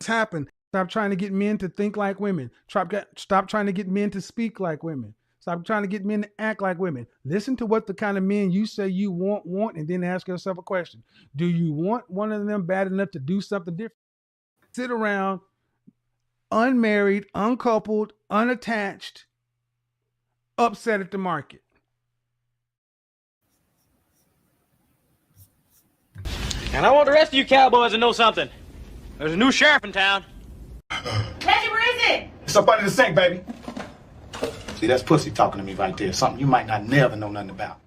happen. Stop trying to get men to think like women. Stop trying to get men to speak like women. Stop trying to get men to act like women. Listen to what the kind of men you say you want, and then ask yourself a question. Do you want one of them bad enough to do something different? Sit around unmarried, uncoupled, unattached, upset at the market. And I want the rest of you cowboys to know something. There's a new sheriff in town. Reggie, where is it? It's up under the sink, baby. See, that's pussy talking to me right there. Something you might not never know nothing about.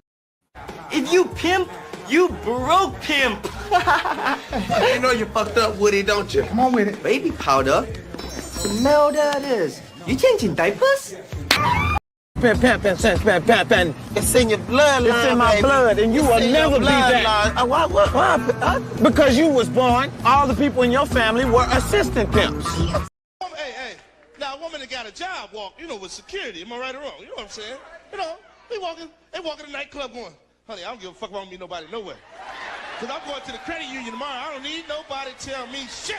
If you pimp, you broke pimp. You know you fucked up, Woody, don't you? Come on with it. Baby powder? Smell that is. You changing diapers? Pen. It's in your bloodline, It's in my baby. blood, and you will in never your be that. bloodline. Why? Because you was born, all the people in your family were assistant pimps. Hey, now a woman that got a job with security, am I right or wrong? You know what I'm saying? They walking to the nightclub going, honey, I don't give a fuck if I don't meet nobody nowhere. Because I'm going to the credit union tomorrow, I don't need nobody to tell me shit.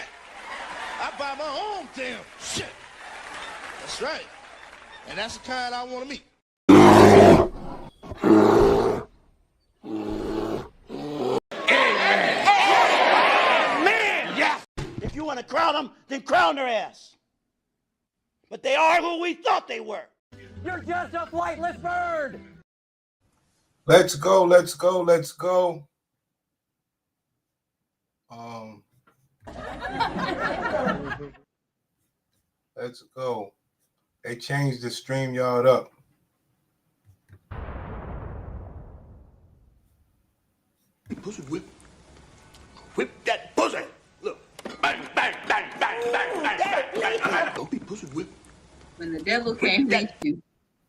I buy my own damn shit. That's right. And that's the kind I want to meet. Man, yeah. If you want to crown them, then crown their ass. But they are who we thought they were. You're just a flightless bird. Let's go. Let's go. They changed the StreamYard up. Pussy whip that pussy. Look, bang, bang, bang, bang, bang, bang, bang, bang. Don't be pussy whip. When the devil can't make you,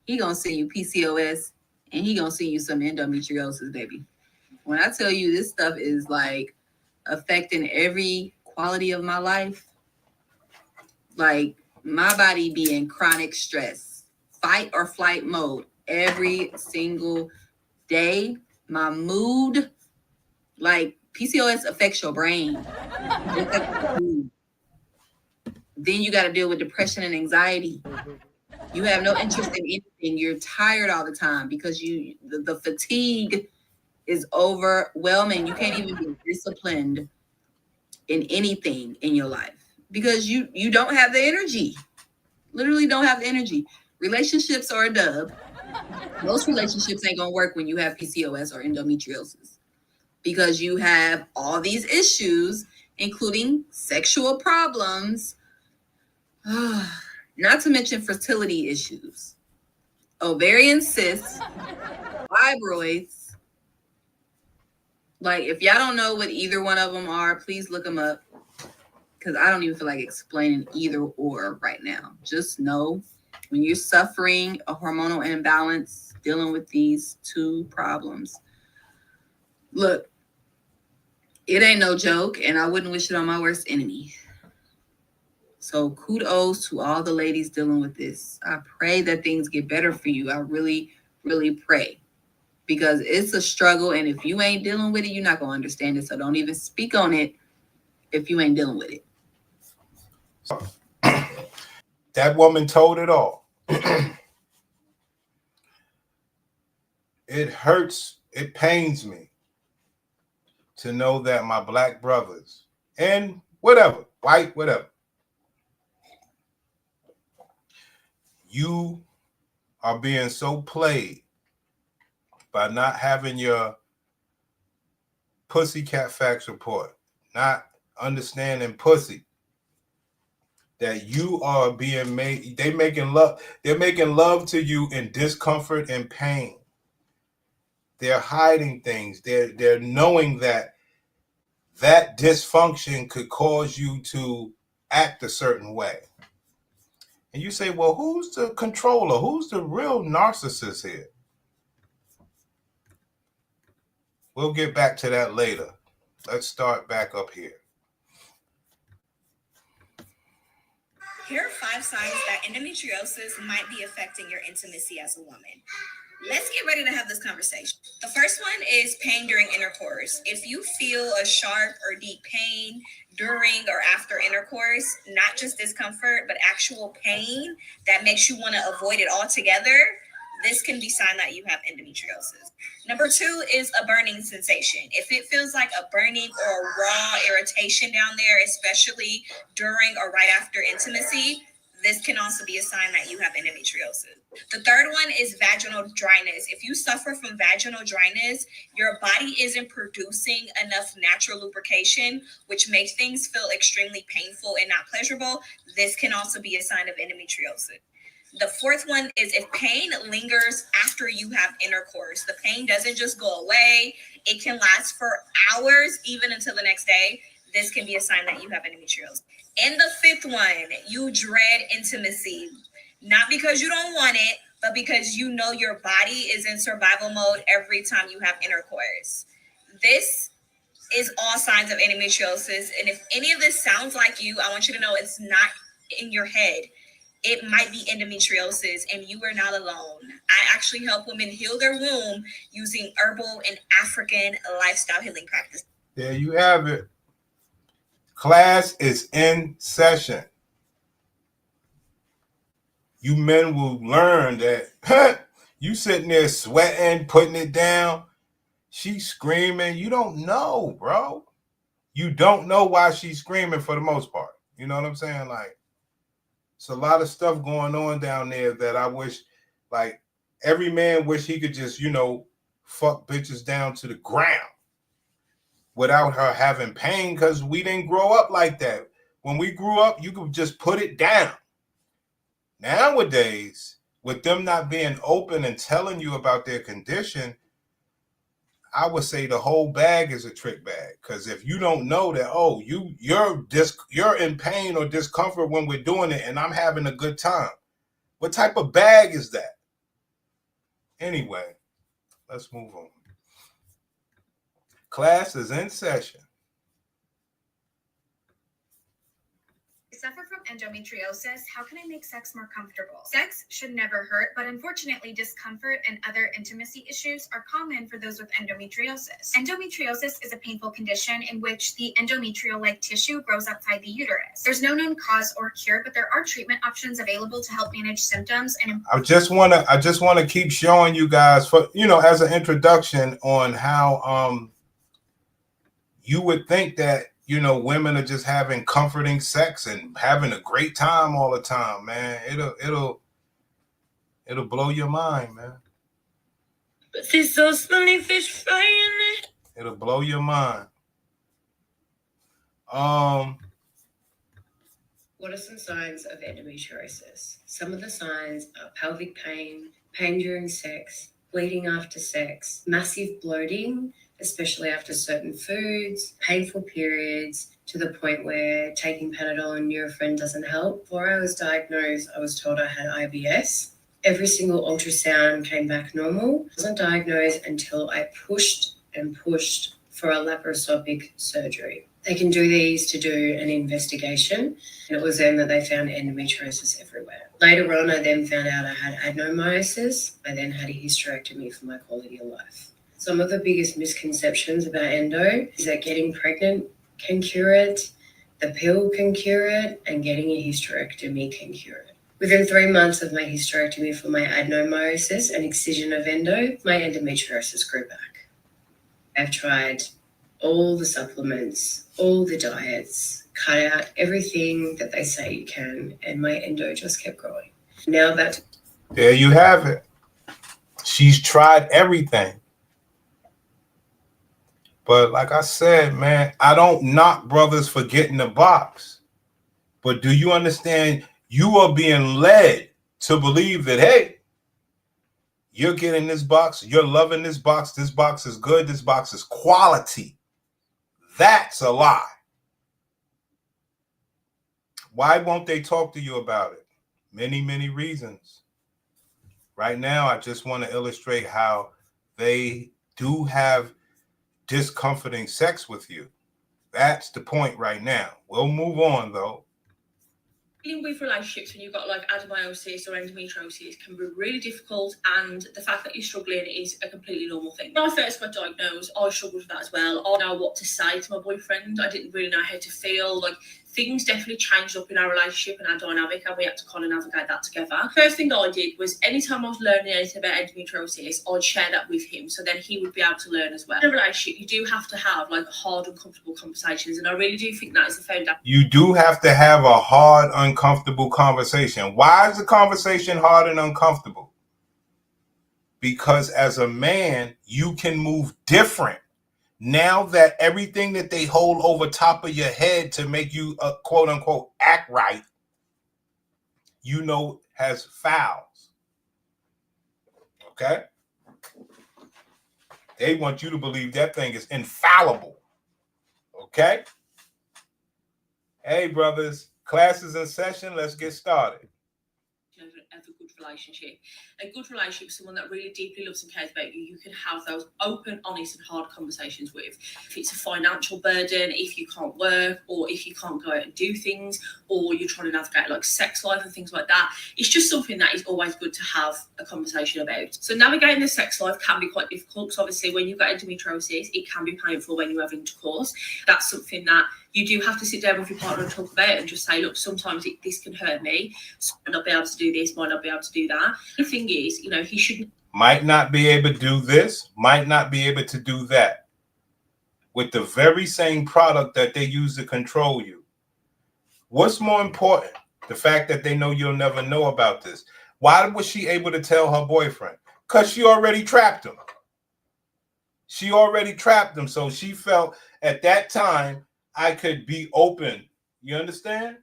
he gonna send you PCOS and he gonna send you some endometriosis, baby. When I tell you this stuff is like affecting every quality of my life, like my body be in chronic stress, fight or flight mode every single day. My mood, like PCOS affects your brain. It affects your mood. Then you got to deal with depression and anxiety. You have no interest in anything. You're tired all the time because the fatigue is overwhelming. You can't even be disciplined in anything in your life because you don't have the energy. Literally don't have the energy. Relationships are a dub. Most relationships ain't gonna work when you have PCOS or endometriosis because you have all these issues, including sexual problems, not to mention fertility issues, ovarian cysts, fibroids. Like, if y'all don't know what either one of them are, please look them up because I don't even feel like explaining either or right now. Just know when you're suffering a hormonal imbalance, dealing with these two problems, look, it ain't no joke, and I wouldn't wish it on my worst enemy. So kudos to all the ladies dealing with this. I pray that things get better for you. I really, really pray because it's a struggle. And if you ain't dealing with it, you're not going to understand it. So don't even speak on it if you ain't dealing with it. That woman told it all. It hurts. It pains me to know that my black brothers and whatever, white, whatever, you are being so played by not having your pussycat facts report, not understanding pussy, that you are being made, they're making love to you in discomfort and pain. They're hiding things. They're knowing that dysfunction could cause you to act a certain way. And you say, well, who's the controller? Who's the real narcissist here? We'll get back to that later. Let's start back up here. Here are 5 signs that endometriosis might be affecting your intimacy as a woman. Let's get ready to have this conversation. The first one is pain during intercourse. If you feel a sharp or deep pain during or after intercourse, not just discomfort, but actual pain that makes you want to avoid it altogether, this can be a sign that you have endometriosis. Number 2 is a burning sensation. If it feels like a burning or a raw irritation down there, especially during or right after intimacy, this can also be a sign that you have endometriosis. The third one is vaginal dryness. If you suffer from vaginal dryness, your body isn't producing enough natural lubrication, which makes things feel extremely painful and not pleasurable. This can also be a sign of endometriosis. The fourth one is if pain lingers after you have intercourse. The pain doesn't just go away. It can last for hours, even until the next day. This can be a sign that you have endometriosis. And the fifth one, you dread intimacy. Not because you don't want it, but because you know your body is in survival mode every time you have intercourse. This is all signs of endometriosis. And if any of this sounds like you, I want you to know it's not in your head. It might be endometriosis, and you are not alone. I actually help women heal their womb using herbal and African lifestyle healing practices. There you have it. Class is in session. You men will learn that you sitting there sweating, putting it down. She's screaming. You don't know, bro. You don't know why she's screaming for the most part. You know what I'm saying? Like, it's a lot of stuff going on down there that I wish, like, every man wish he could just, fuck bitches down to the ground without her having pain, because we didn't grow up like that. When we grew up, you could just put it down. Nowadays, with them not being open and telling you about their condition, I would say the whole bag is a trick bag. Because if you don't know that, you're in pain or discomfort when we're doing it and I'm having a good time, what type of bag is that? Anyway, let's move on. Class is in session. Suffer from endometriosis, how can I make sex more comfortable? Sex should never hurt, but unfortunately, discomfort and other intimacy issues are common for those with endometriosis. Endometriosis is a painful condition in which the endometrial-like tissue grows outside the uterus. There's no known cause or cure, but there are treatment options available to help manage symptoms and I just want to keep showing you guys, for as an introduction on how you would think that women are just having comforting sex and having a great time all the time, man. It'll blow your mind, man. But there's those funny fish frying it. It'll blow your mind. What are some signs of endometriosis? Some of the signs are pelvic pain, pain during sex, bleeding after sex, massive bloating, especially after certain foods, painful periods, to the point where taking Panadol and Nurofen doesn't help. Before I was diagnosed, I was told I had IBS. Every single ultrasound came back normal. I wasn't diagnosed until I pushed and pushed for a laparoscopic surgery. They can do these to do an investigation, and it was then that they found endometriosis everywhere. Later on, I then found out I had adenomyosis. I then had a hysterectomy for my quality of life. Some of the biggest misconceptions about endo is that getting pregnant can cure it, the pill can cure it, and getting a hysterectomy can cure it. Within 3 months of my hysterectomy for my adenomyosis and excision of endo, my endometriosis grew back. I've tried all the supplements, all the diets, cut out everything that they say you can, and my endo just kept growing. Now that... There you have it. She's tried everything. But like I said, man, I don't knock brothers for getting the box. But do you understand? You are being led to believe that, hey, you're getting this box. You're loving this box. This box is good. This box is quality. That's a lie. Why won't they talk to you about it? Many, many reasons. Right now, I just want to illustrate how they do have discomforting sex with you. That's the point right now. We'll move on, though. Dealing with relationships when you've got like adenomyosis or endometriosis can be really difficult, and the fact that you're struggling is a completely normal thing. When I first got diagnosed, I struggled with that as well. I didn't know what to say to my boyfriend. I didn't really know how to feel. Like, things definitely changed up in our relationship and our dynamic, and we had to kind of navigate that together. First thing that I did was anytime I was learning anything about endometriosis, I'd share that with him, so then he would be able to learn as well. In a relationship, you do have to have like hard, uncomfortable conversations, and I really do think that is the foundation. You do have to have a hard, uncomfortable conversation. Why is the conversation hard and uncomfortable? Because as a man, you can move different. Now that everything that they hold over top of your head to make you quote unquote act right, you know, has fouls. Okay? They want you to believe that thing is infallible. Okay? Hey, brothers, class is in session. Let's get started. Of a good relationship. A good relationship, someone that really deeply loves and cares about you, you can have those open, honest, and hard conversations with. If it's a financial burden, if you can't work, or if you can't go out and do things, or you're trying to navigate like sex life and things like that, it's just something that is always good to have a conversation about. So navigating the sex life can be quite difficult, because obviously when you've got endometriosis, it can be painful when you have intercourse. That's something that you do have to sit down with your partner and talk about it, and just say, look, sometimes this can hurt me, so I might not be able to do this, might not be able to do that. The thing is, you know, he shouldn't. Might not be able to do this, might not be able to do that. With the very same product that they use to control you. What's more important? The fact that they know you'll never know about this. Why was she able to tell her boyfriend? Because she already trapped him. She already trapped him. So she felt at that time, I could be open. You understand?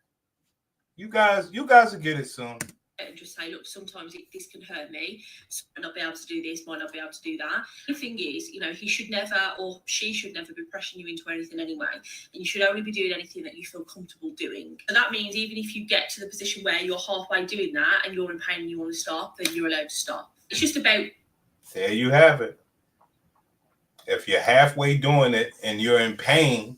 You guys will get it soon. And just say, look, sometimes this can hurt me, so I might not be able to do this, might not be able to do that. The thing is, you know, he should never, or she should never, be pressuring you into anything anyway, and you should only be doing anything that you feel comfortable doing. And that means even if you get to the position where you're halfway doing that and you're in pain and you want to stop, then you're allowed to stop. It's just about... There you have it. If you're halfway doing it and you're in pain,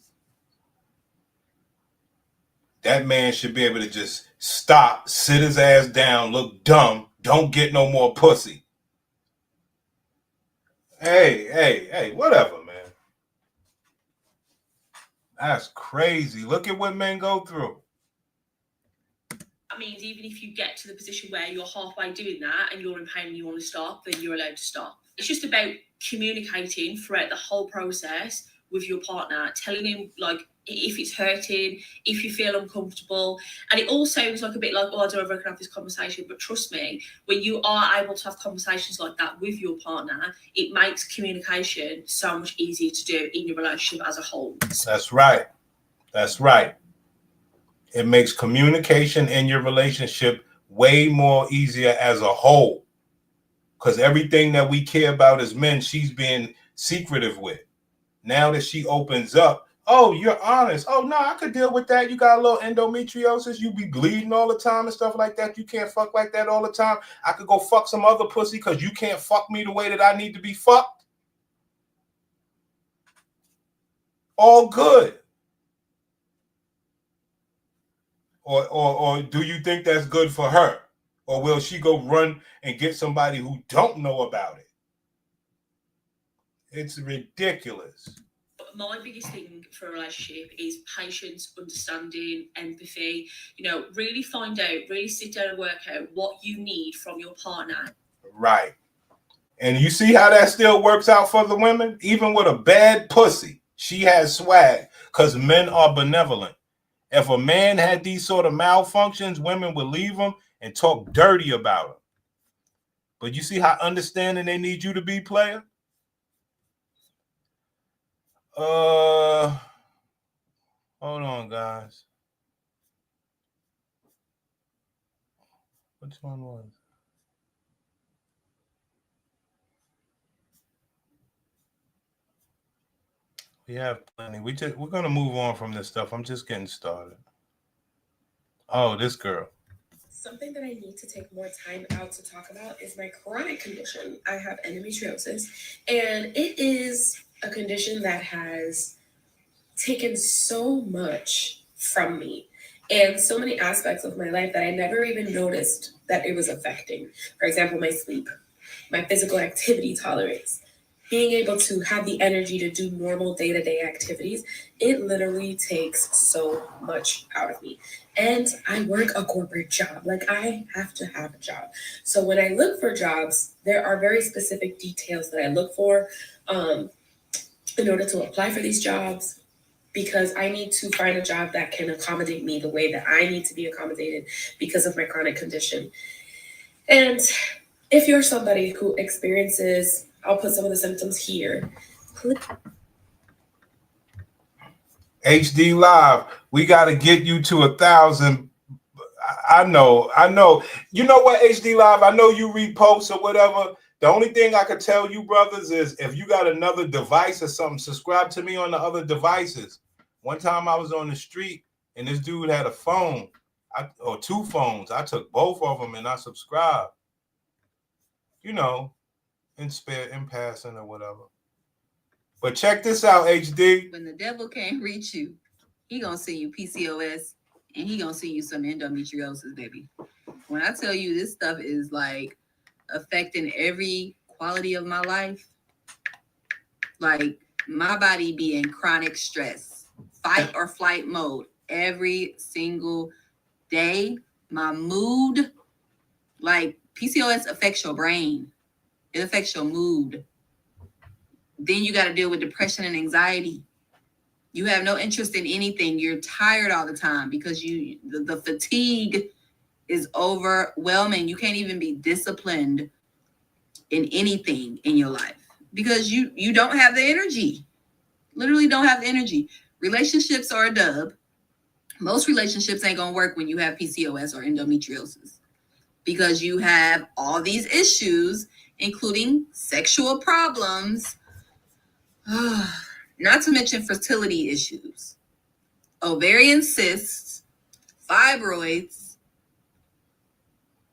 that man should be able to just stop, sit his ass down, look dumb, don't get no more pussy. Hey, whatever, man. That's crazy. Look at what men go through. That means even if you get to the position where you're halfway doing that and you're in pain and you want to stop, then you're allowed to stop. It's just about communicating throughout the whole process with your partner, telling him, like, if it's hurting, if you feel uncomfortable. And it all sounds like a bit like, oh, I don't know if I can have this conversation. But trust me, when you are able to have conversations like that with your partner, it makes communication so much easier to do in your relationship as a whole. That's right. That's right. It makes communication in your relationship way more easier as a whole. Because everything that we care about as men, she's being secretive with. Now that she opens up, oh, you're honest. Oh, no, I could deal with that. You got a little endometriosis. You be bleeding all the time and stuff like that. You can't fuck like that all the time. I could go fuck some other pussy because you can't fuck me the way that I need to be fucked. All good. Or do you think that's good for her? Or will she go run and get somebody who don't know about it? It's ridiculous. My biggest thing for a relationship is patience, understanding, empathy. You know, really find out, really sit down and work out what you need from your partner. Right. And you see how that still works out for the women? Even with a bad pussy, she has swag because men are benevolent. If a man had these sort of malfunctions, women would leave him and talk dirty about him. But you see how understanding they need you to be, player? Hold on, guys. Which one was it? We have plenty. We're gonna move on from this stuff. I'm just getting started. Oh, this girl. Something that I need to take more time out to talk about is my chronic condition. I have endometriosis, and it is a condition that has taken so much from me. and so many aspects of my life that I never even noticed that it was affecting. For example, my sleep, my physical activity tolerance, being able to have the energy to do normal day-to-day activities. It literally takes so much out of me. And I work a corporate job. Like, I have to have a job. So when I look for jobs, there are very specific details that I look for in order to apply for these jobs, because I need to find a job that can accommodate me the way that I need to be accommodated because of my chronic condition. And if you're somebody who experiences, I'll put some of the symptoms here. HD Live, we got to get you to 1,000. I know. You know what, HD Live? I know you read posts or whatever. The only thing I could tell you, brothers, is if you got another device or something, subscribe to me on the other devices. One time I was on the street and this dude had a phone, or 2 phones. I took both of them and I subscribed. You know, in passing or whatever. But check this out, HD. When the devil can't reach you, he gonna send you PCOS and he gonna send you some endometriosis, baby. When I tell you this stuff is like affecting every quality of my life, like my body be in chronic stress, fight or flight mode every single day. My mood, like PCOS affects your brain. It affects your mood. Then you got to deal with depression and anxiety. You have no interest in anything. You're tired all the time because the fatigue is overwhelming. You can't even be disciplined in anything in your life because you don't have the energy. Literally don't have the energy. Relationships are a dub. Most relationships ain't gonna work when you have PCOS or endometriosis because you have all these issues, including sexual problems, not to mention fertility issues, ovarian cysts, fibroids.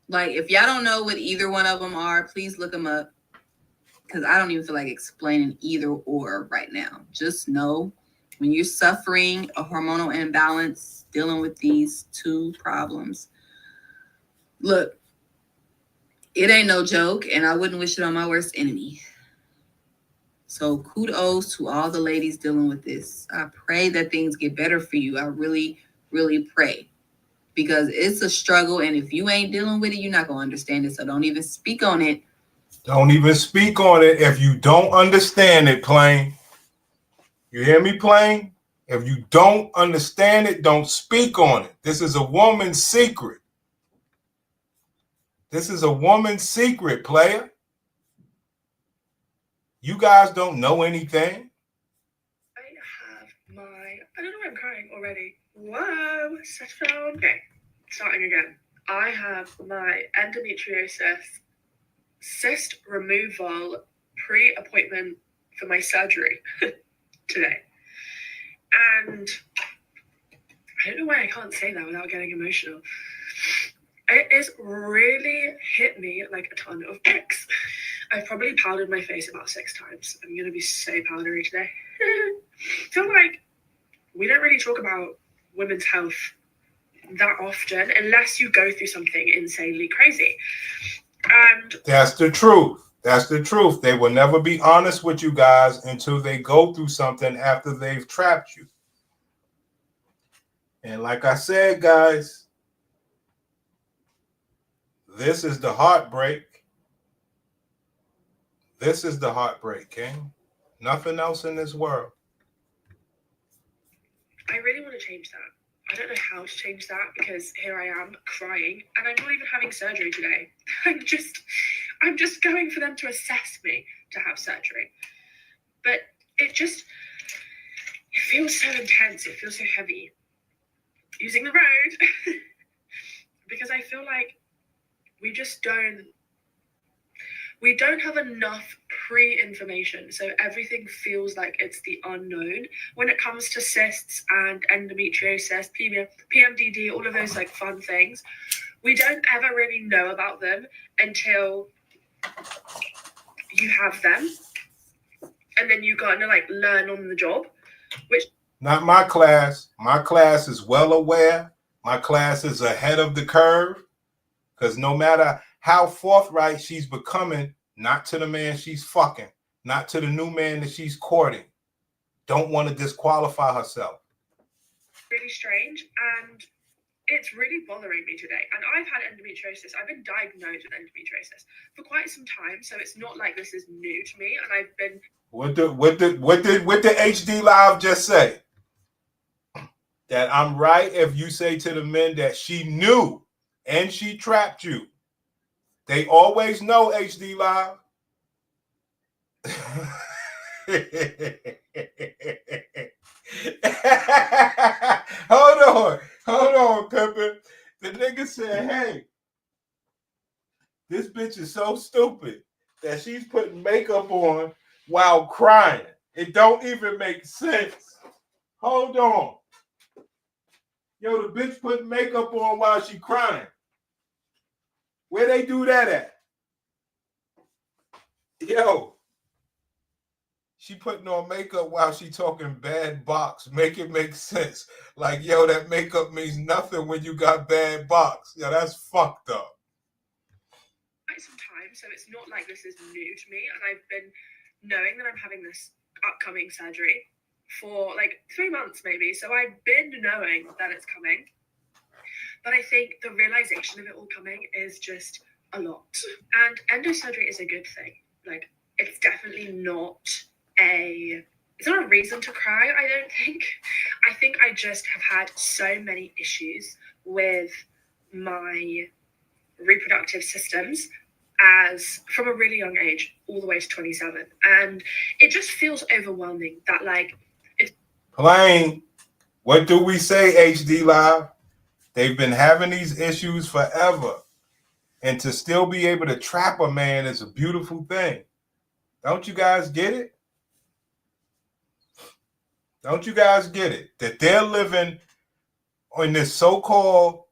Like, if y'all don't know what either one of them are, please look them up because I don't even feel like explaining either or right now. Just know when you're suffering a hormonal imbalance, dealing with these 2 problems, look, it ain't no joke, and I wouldn't wish it on my worst enemy. So kudos to all the ladies dealing with this. I pray that things get better for you. I really, really pray because it's a struggle. And if you ain't dealing with it, you're not going to understand it. So don't even speak on it. Don't even speak on it if you don't understand it, Plain. You hear me, Plain? If you don't understand it, don't speak on it. This is a woman's secret. This is a woman's secret, player. You guys don't know anything. I don't know why I'm crying already. Whoa, settle down. Okay, starting again. I have my endometriosis cyst removal pre-appointment for my surgery today. And I don't know why I can't say that without getting emotional. It has really hit me like a ton of bricks. I've probably powdered my face about 6 times. I'm going to be so powdery today. I feel like we don't really talk about women's health that often unless you go through something insanely crazy. And that's the truth. That's the truth. They will never be honest with you guys until they go through something after they've trapped you. And like I said, guys, this is the heartbreak. This is the heartbreak, King. Nothing else in this world. I really want to change that. I don't know how to change that because here I am crying and I'm not even having surgery today. I'm just going for them to assess me to have surgery. But it feels so intense. It feels so heavy using the road because I feel like we don't have enough pre-information. So everything feels like it's the unknown when it comes to cysts and endometriosis, PMDD, all of those like fun things. We don't ever really know about them until you have them. And then you got to like learn on the job, which not my class. My class is well aware My class is ahead of the curve because no matter how forthright she's becoming, not to the man she's fucking, not to the new man that she's courting, don't want to disqualify herself. Really strange, and it's really bothering me today. And I've had endometriosis. I've been diagnosed with endometriosis for quite some time, so it's not like this is new to me. And I've been. What did HD Live just say? That I'm right if you say to the men that she knew and she trapped you. They always know, HD Live. Hold on, Pimpin'. The nigga said, hey, this bitch is so stupid that she's putting makeup on while crying. It don't even make sense. Hold on. Yo, the bitch putting makeup on while she crying. Where they do that at? Yo, she putting on makeup while she talking bad box. Make it make sense. Like, yo, that makeup means nothing when you got bad box. Yo, that's fucked up. Quite some time, so it's not like this is new to me. And I've been knowing that I'm having this upcoming surgery for like 3 months maybe. So I've been knowing that it's coming. But I think the realization of it all coming is just a lot. And endo surgery is a good thing. Like, it's definitely not it's not a reason to cry, I don't think. I think I just have had so many issues with my reproductive systems as from a really young age all the way to 27. And it just feels overwhelming that like it's plain. What do we say, HD Live? They've been having these issues forever. And to still be able to trap a man is a beautiful thing. Don't you guys get it? Don't you guys get it? That they're living in this so-called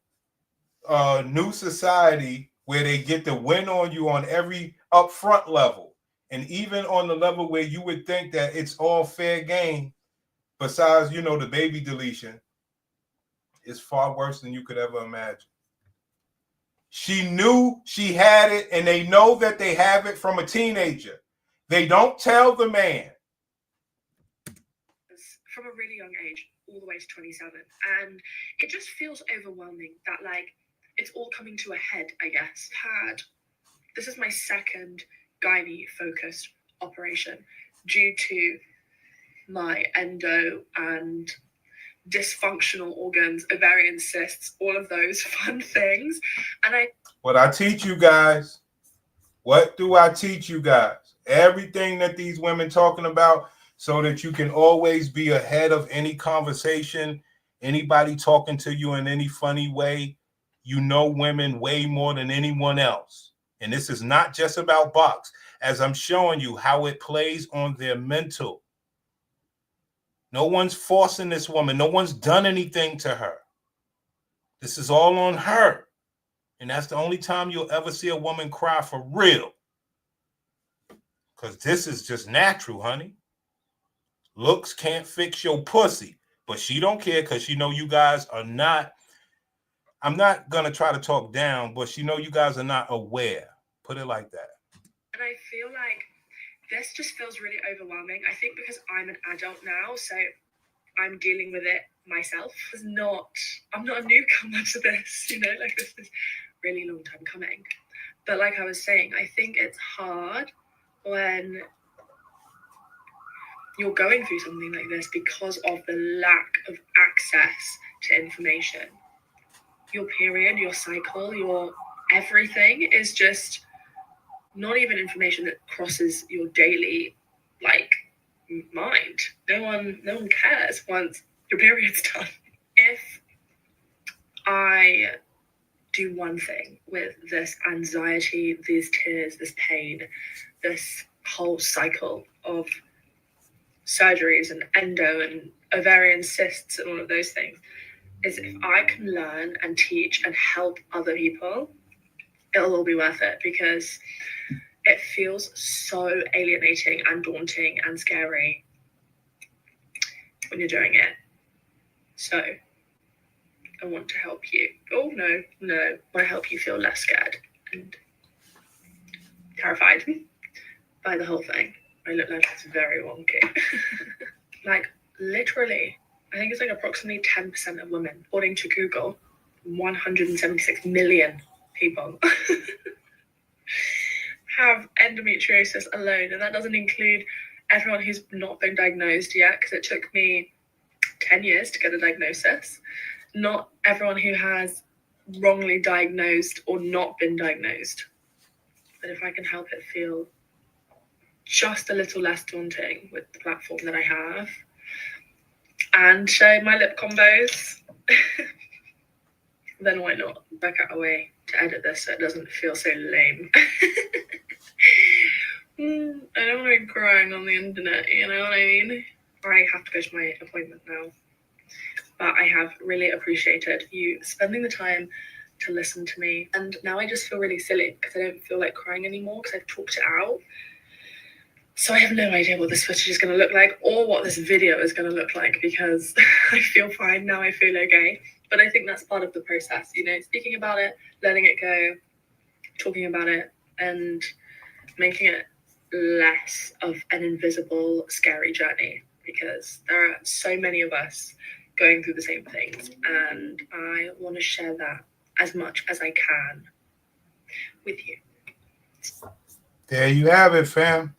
new society where they get to win on you on every upfront level. And even on the level where you would think that it's all fair game, besides, you know, the baby deletion, it's far worse than you could ever imagine. She knew she had it, and they know that they have it from a teenager. They don't tell the man. From a really young age all the way to 27. And it just feels overwhelming that like it's all coming to a head, I guess. This is my second gynae focused operation due to my endo and dysfunctional organs, ovarian cysts, all of those fun things. And what I teach you guys, what do I teach you guys? Everything that these women talking about, so that you can always be ahead of any conversation, anybody talking to you in any funny way. You know women way more than anyone else. And this is not just about box, as I'm showing you how it plays on their mental. No one's forcing this woman. No one's done anything to her. This is all on her. And that's the only time you'll ever see a woman cry for real. Because this is just natural, honey. Looks can't fix your pussy. But she don't care because she know you guys are not. I'm not going to try to talk down, but she know you guys are not aware. Put it like that. And I feel like this just feels really overwhelming. I think because I'm an adult now, so I'm dealing with it myself. I'm not a newcomer to this, you know, like this is really long time coming. But like I was saying, I think it's hard when you're going through something like this because of the lack of access to information. Your period, your cycle, your everything is just not even information that crosses your daily like mind. No one cares once your period's done. If I do one thing with this anxiety, these tears, this pain, this whole cycle of surgeries and endo and ovarian cysts and all of those things, is if I can learn and teach and help other people, it'll all be worth it, because it feels so alienating and daunting and scary when you're doing it. So I want to help you. Oh, no, I want to help you feel less scared and terrified by the whole thing. I look like it's very wonky. Like, literally, I think it's like approximately 10% of women, according to Google, 176 million people have endometriosis alone. And that doesn't include everyone who's not been diagnosed yet, because it took me 10 years to get a diagnosis. Not everyone who has wrongly diagnosed or not been diagnosed. But if I can help it feel just a little less daunting with the platform that I have, and show my lip combos, then why not work out a way to edit this so it doesn't feel so lame. I don't want to be crying on the internet, you know what I mean? I have to go to my appointment now. But I have really appreciated you spending the time to listen to me. And now I just feel really silly because I don't feel like crying anymore because I've talked it out. So I have no idea what this footage is going to look like or what this video is going to look like, because I feel fine now. I feel okay. But I think that's part of the process, you know, speaking about it, letting it go, talking about it, and making it less of an invisible, scary journey, because there are so many of us going through the same things, and I want to share that as much as I can with you. There you have it, fam.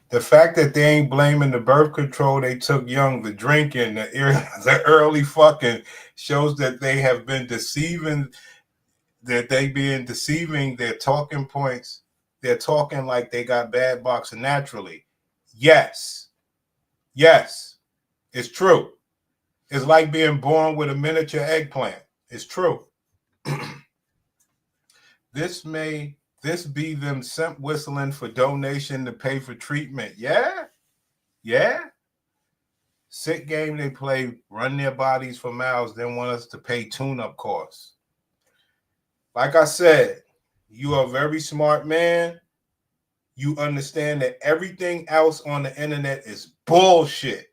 The fact that they ain't blaming the birth control they took young, the drinking, the early fucking, shows that they have been deceiving, that they been deceiving their talking points. They're talking like they got bad boxing naturally. Yes, it's true. It's like being born with a miniature eggplant. It's true. This be them simp whistling for donation to pay for treatment. Yeah. Sick game they play, run their bodies for miles, then want us to pay tune-up costs. Like I said, you are a very smart man. You understand that everything else on the internet is bullshit.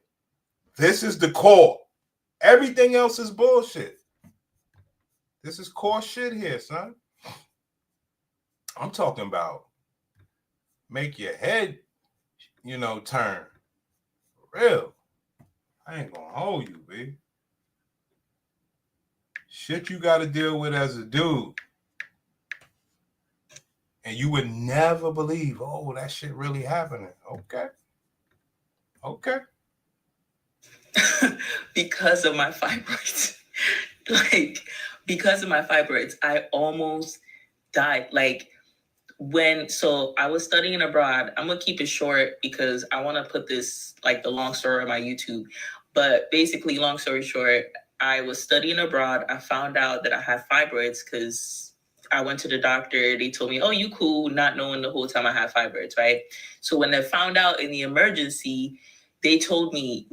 This is the core. Everything else is bullshit. This is core shit here, son. I'm talking about make your head, turn. For real. I ain't gonna hold you, B. Shit you gotta deal with as a dude. And you would never believe, oh, that shit really happening. Okay. Because of my fibroids. Because of my fibroids, I almost died. So I was studying abroad. I'm going to keep it short because I want to put this, the long story on my YouTube. But basically, long story short, I was studying abroad. I found out that I had fibroids because I went to the doctor. They told me, oh, you cool, not knowing the whole time I had fibroids, right? So when they found out in the emergency, they told me,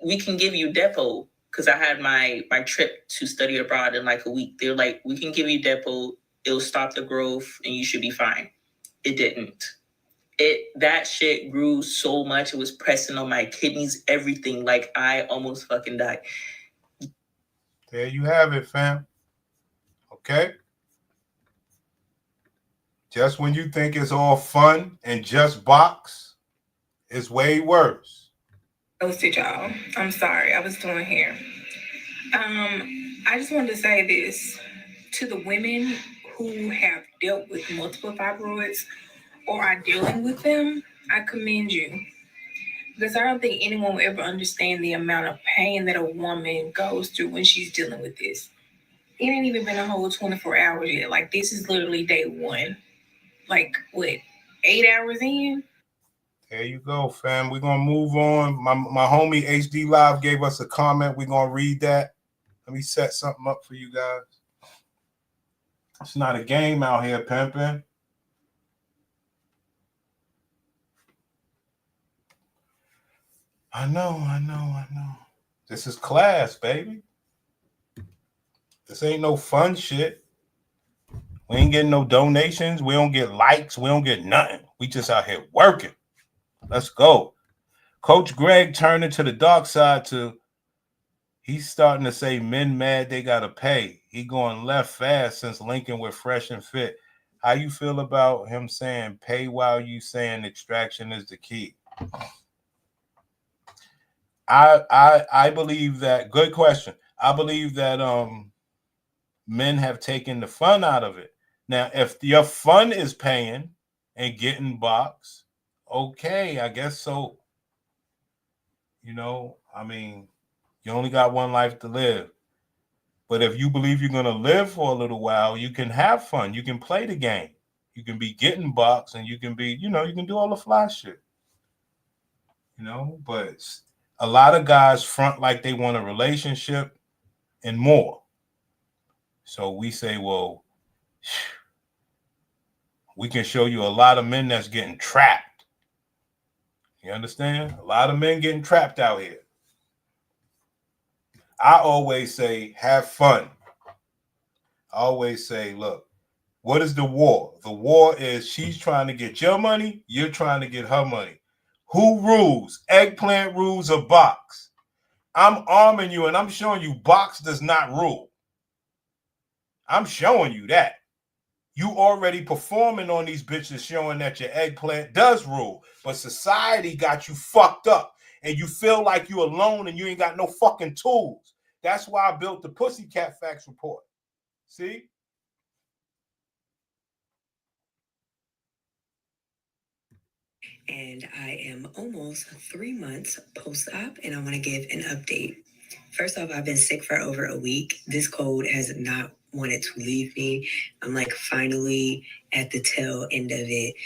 we can give you Depo, because I had my trip to study abroad in a week. They were like, we can give you Depo. It'll stop the growth and you should be fine. It didn't. That shit grew so much. It was pressing on my kidneys, everything. I almost fucking died. There you have it, fam. Okay? Just when you think it's all fun and just box, it's way worse. Roasted y'all. I'm sorry. I was doing hair. I just wanted to say this to the women who have dealt with multiple fibroids or are dealing with them. I commend you, because I don't think anyone will ever understand the amount of pain that a woman goes through when she's dealing with this. It ain't even been a whole 24 hours yet. This is literally day one. 8 hours in? There you go, fam. We're going to move on. My homie HD Live gave us a comment. We're going to read that. Let me set something up for you guys. It's not a game out here, pimping. I know. This is class, baby. This ain't no fun shit. We ain't getting no donations. We don't get likes. We don't get nothing. We just out here working. Let's go. Coach Greg turned into the dark side He's starting to say men mad they gotta pay. He going left fast since Lincoln with Fresh and Fit. How you feel about him saying pay while you saying extraction is the key? I believe that, good question. I believe that men have taken the fun out of it. Now, if your fun is paying and getting boxed, okay, I guess so. You know, I mean, you only got one life to live. But if you believe you're going to live for a little while, you can have fun. You can play the game. You can be getting boxed and you can be, you know, you can do all the fly shit. You know, but a lot of guys front like they want a relationship and more. So we say, well, we can show you a lot of men that's getting trapped. You understand? A lot of men getting trapped out here. I always say, have fun. I always say, look, what is the war? The war is she's trying to get your money, you're trying to get her money. Who rules? Eggplant rules or box? I'm arming you and I'm showing you box does not rule. I'm showing you that. You already performing on these bitches showing that your eggplant does rule. But society got you fucked up. And you feel like you alone and you ain't got no fucking tools. That's why I built the Pussycat Facts Report. See? And I am almost 3 months post-op, and I want to give an update. First off, I've been sick for over a week. This cold has not wanted to leave me. I'm like finally at the tail end of it.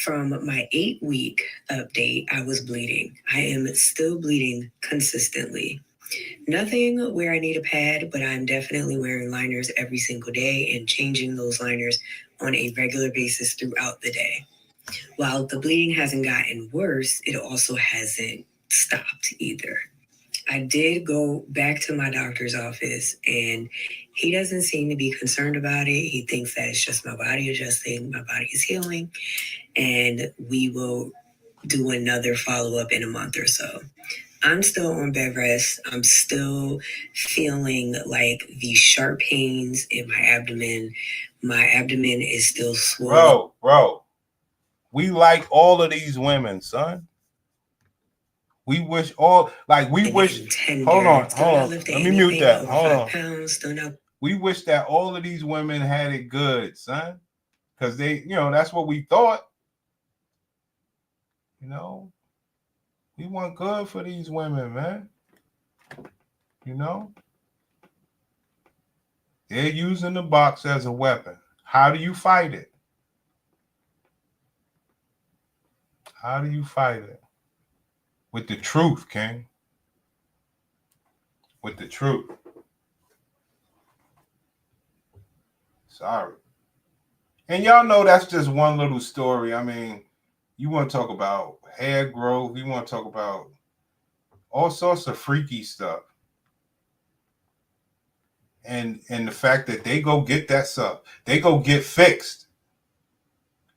From my 8-week update, I was bleeding. I am still bleeding consistently. Nothing where I need a pad, but I'm definitely wearing liners every single day and changing those liners on a regular basis throughout the day. While the bleeding hasn't gotten worse, it also hasn't stopped either. I did go back to my doctor's office and he doesn't seem to be concerned about it. He thinks that it's just my body adjusting, my body is healing, and we will do another follow-up in a month or so. I'm still on bed rest. I'm still feeling like these sharp pains in my abdomen. My abdomen is still swollen. Bro, we like all of these women, son. We wish all, like we wish, hold on. Let me mute that. Hold on. We wish that all of these women had it good, son. Because they, you know, that's what we thought. You know, we want good for these women, man. You know, they're using the box as a weapon. How do you fight it? How do you fight it? With the truth, King. With the truth. Sorry. And y'all know that's just one little story. I mean, you want to talk about hair growth. You want to talk about all sorts of freaky stuff. And the fact that they go get that stuff. They go get fixed.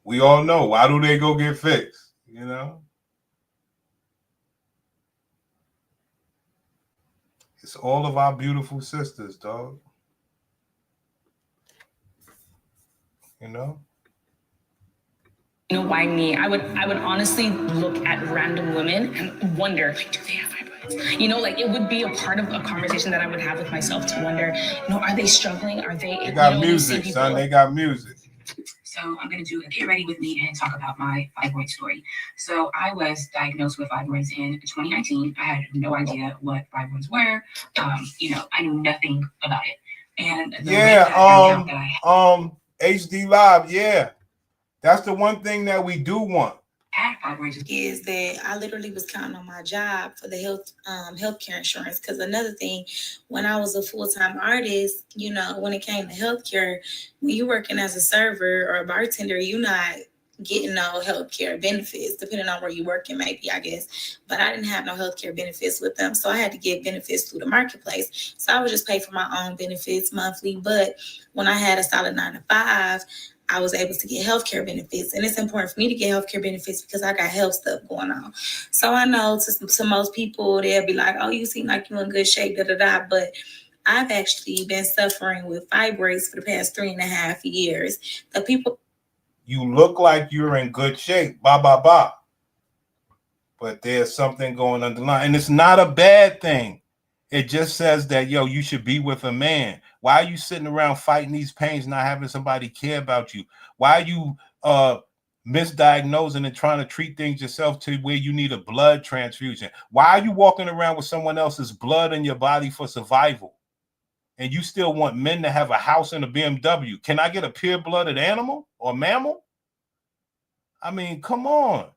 We all know. Why do they go get fixed? You know? It's all of our beautiful sisters, dog. You know? You know, why me? I would honestly look at random women and wonder, like, do they have fibroids? You know, like it would be a part of a conversation that I would have with myself to wonder, you know, are they struggling? Are they got music, son. They got music. So I'm going to do a Get Ready With Me and talk about my fibroid story. So I was diagnosed with fibroids in 2019. I had no idea what fibroids were. You know, I knew nothing about it. And the HD Live, yeah. That's the one thing that we do want. Is that I literally was counting on my job for the healthcare insurance. Because another thing, when I was a full-time artist, you know, when it came to healthcare, when you're working as a server or a bartender, you're not getting no healthcare benefits, depending on where you're working, maybe, I guess. But I didn't have no healthcare benefits with them, so I had to get benefits through the marketplace. So I would just pay for my own benefits monthly. But when I had a solid 9 to 5, I was able to get healthcare benefits. And it's important for me to get healthcare benefits because I got health stuff going on. So I know to most people, they'll be like, oh, you seem like you're in good shape, But I've actually been suffering with fibroids for the past 3.5 years. The people. You look like you're in good shape, ba. But there's something going underlying. And it's not a bad thing. It just says that, yo, you should be with a man. Why are you sitting around fighting these pains, not having somebody care about you? Why are you misdiagnosing and trying to treat things yourself to where you need a blood transfusion? Why are you walking around with someone else's blood in your body for survival? And you still want men to have a house and a BMW. Can I get a pure-blooded animal or mammal? I mean, come on.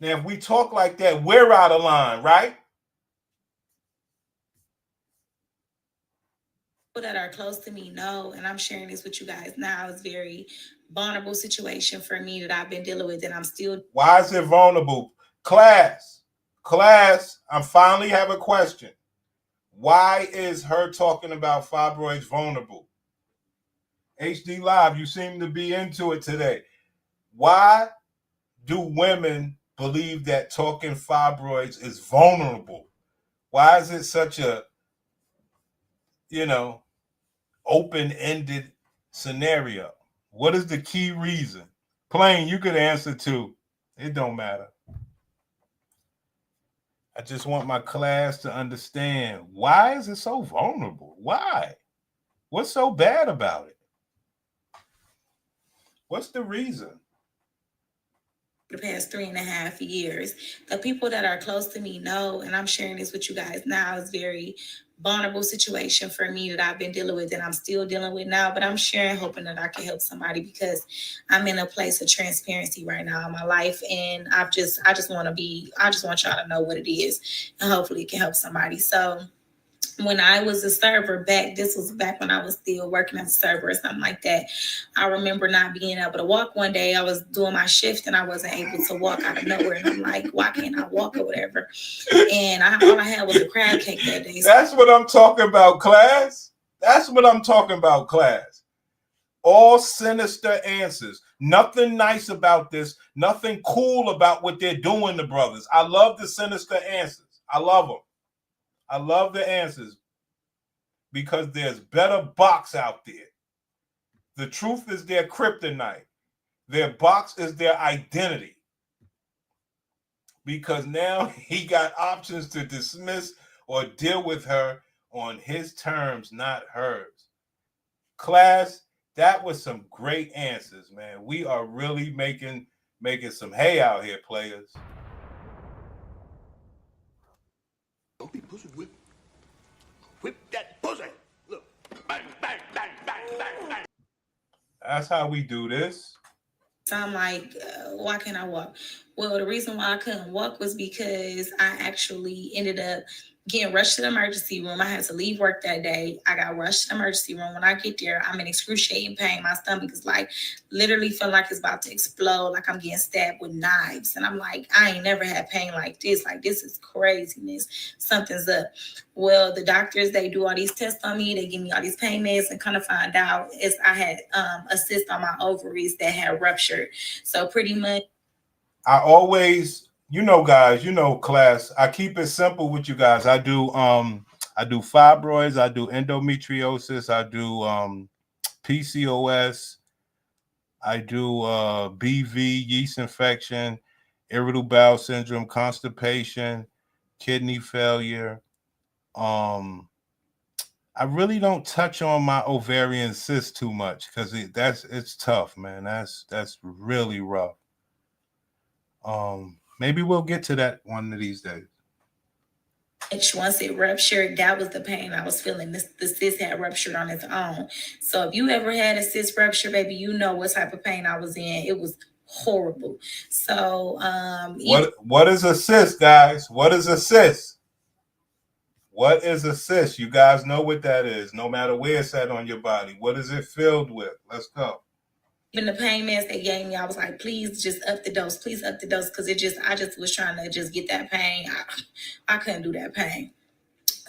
Now, if we talk like that, we're out of line, right? People that are close to me know, and I'm sharing this with you guys now, it's a very vulnerable situation for me that I've been dealing with, and I'm still. Why is it vulnerable? Class, I finally have a question. Why is her talking about fibroids vulnerable? HD Live, you seem to be into it today. Why do women believe that talking fibroids is vulnerable? Why is it such a, open-ended scenario? What is the key reason? Plain, you could answer too. It don't matter. I just want my class to understand, why is it so vulnerable? Why? What's so bad about it? What's the reason? The past 3.5 years, the people that are close to me know, and I'm sharing this with you guys now, it's very vulnerable situation for me that I've been dealing with and I'm still dealing with now, but I'm sharing, hoping that I can help somebody because I'm in a place of transparency right now in my life. And I just want y'all to know what it is and hopefully it can help somebody. So when I was a server this was back when I was still working as a server or something like that. I remember not being able to walk one day. I was doing my shift and I wasn't able to walk out of nowhere. And I'm like, why can't I walk or whatever? And all I had was a crab cake that day. That's what I'm talking about, class. That's what I'm talking about, class. All sinister answers. Nothing nice about this. Nothing cool about what they're doing to brothers. I love the sinister answers. I love them. I love the answers because there's better box out there. The truth is their kryptonite. Their box is their identity. Because now he got options to dismiss or deal with her on his terms, not hers. Class, that was some great answers, man. We are really making some hay out here, players. Pussy whip that pussy. Look, bang, bang, bang, bang, bang, bang. That's how we do this. So I'm like, why can't I walk? Well, the reason why I couldn't walk was because I actually ended up getting rushed to the emergency room. I had to leave work that day. I got rushed to the emergency room. When I get there, I'm in excruciating pain. My stomach is like literally feel like it's about to explode, like I'm getting stabbed with knives. And I'm like, I ain't never had pain like this. Like, this is craziness. Something's up. Well, the doctors, they do all these tests on me. They give me all these pain meds and kind of find out is I had a cyst on my ovaries that had ruptured. So pretty much. I always, guys, class, I keep it simple with you guys. I do fibroids, I do endometriosis, I do PCOS, I do BV, yeast infection, irritable bowel syndrome, constipation, kidney failure. I really don't touch on my ovarian cyst too much because it's tough, man. That's really rough. Maybe we'll get to that one of these days. Once it ruptured, that was the pain I was feeling. The cyst had ruptured on its own. So if you ever had a cyst rupture, baby, you know what type of pain I was in. It was horrible. So what is a cyst, guys? What is a cyst? What is a cyst? You guys know what that is. No matter where it's at on your body. What is it filled with? Let's go. Even the pain meds they gave me, I was like, please just up the dose. Please up the dose. Because I just was trying to just get that pain. I couldn't do that pain.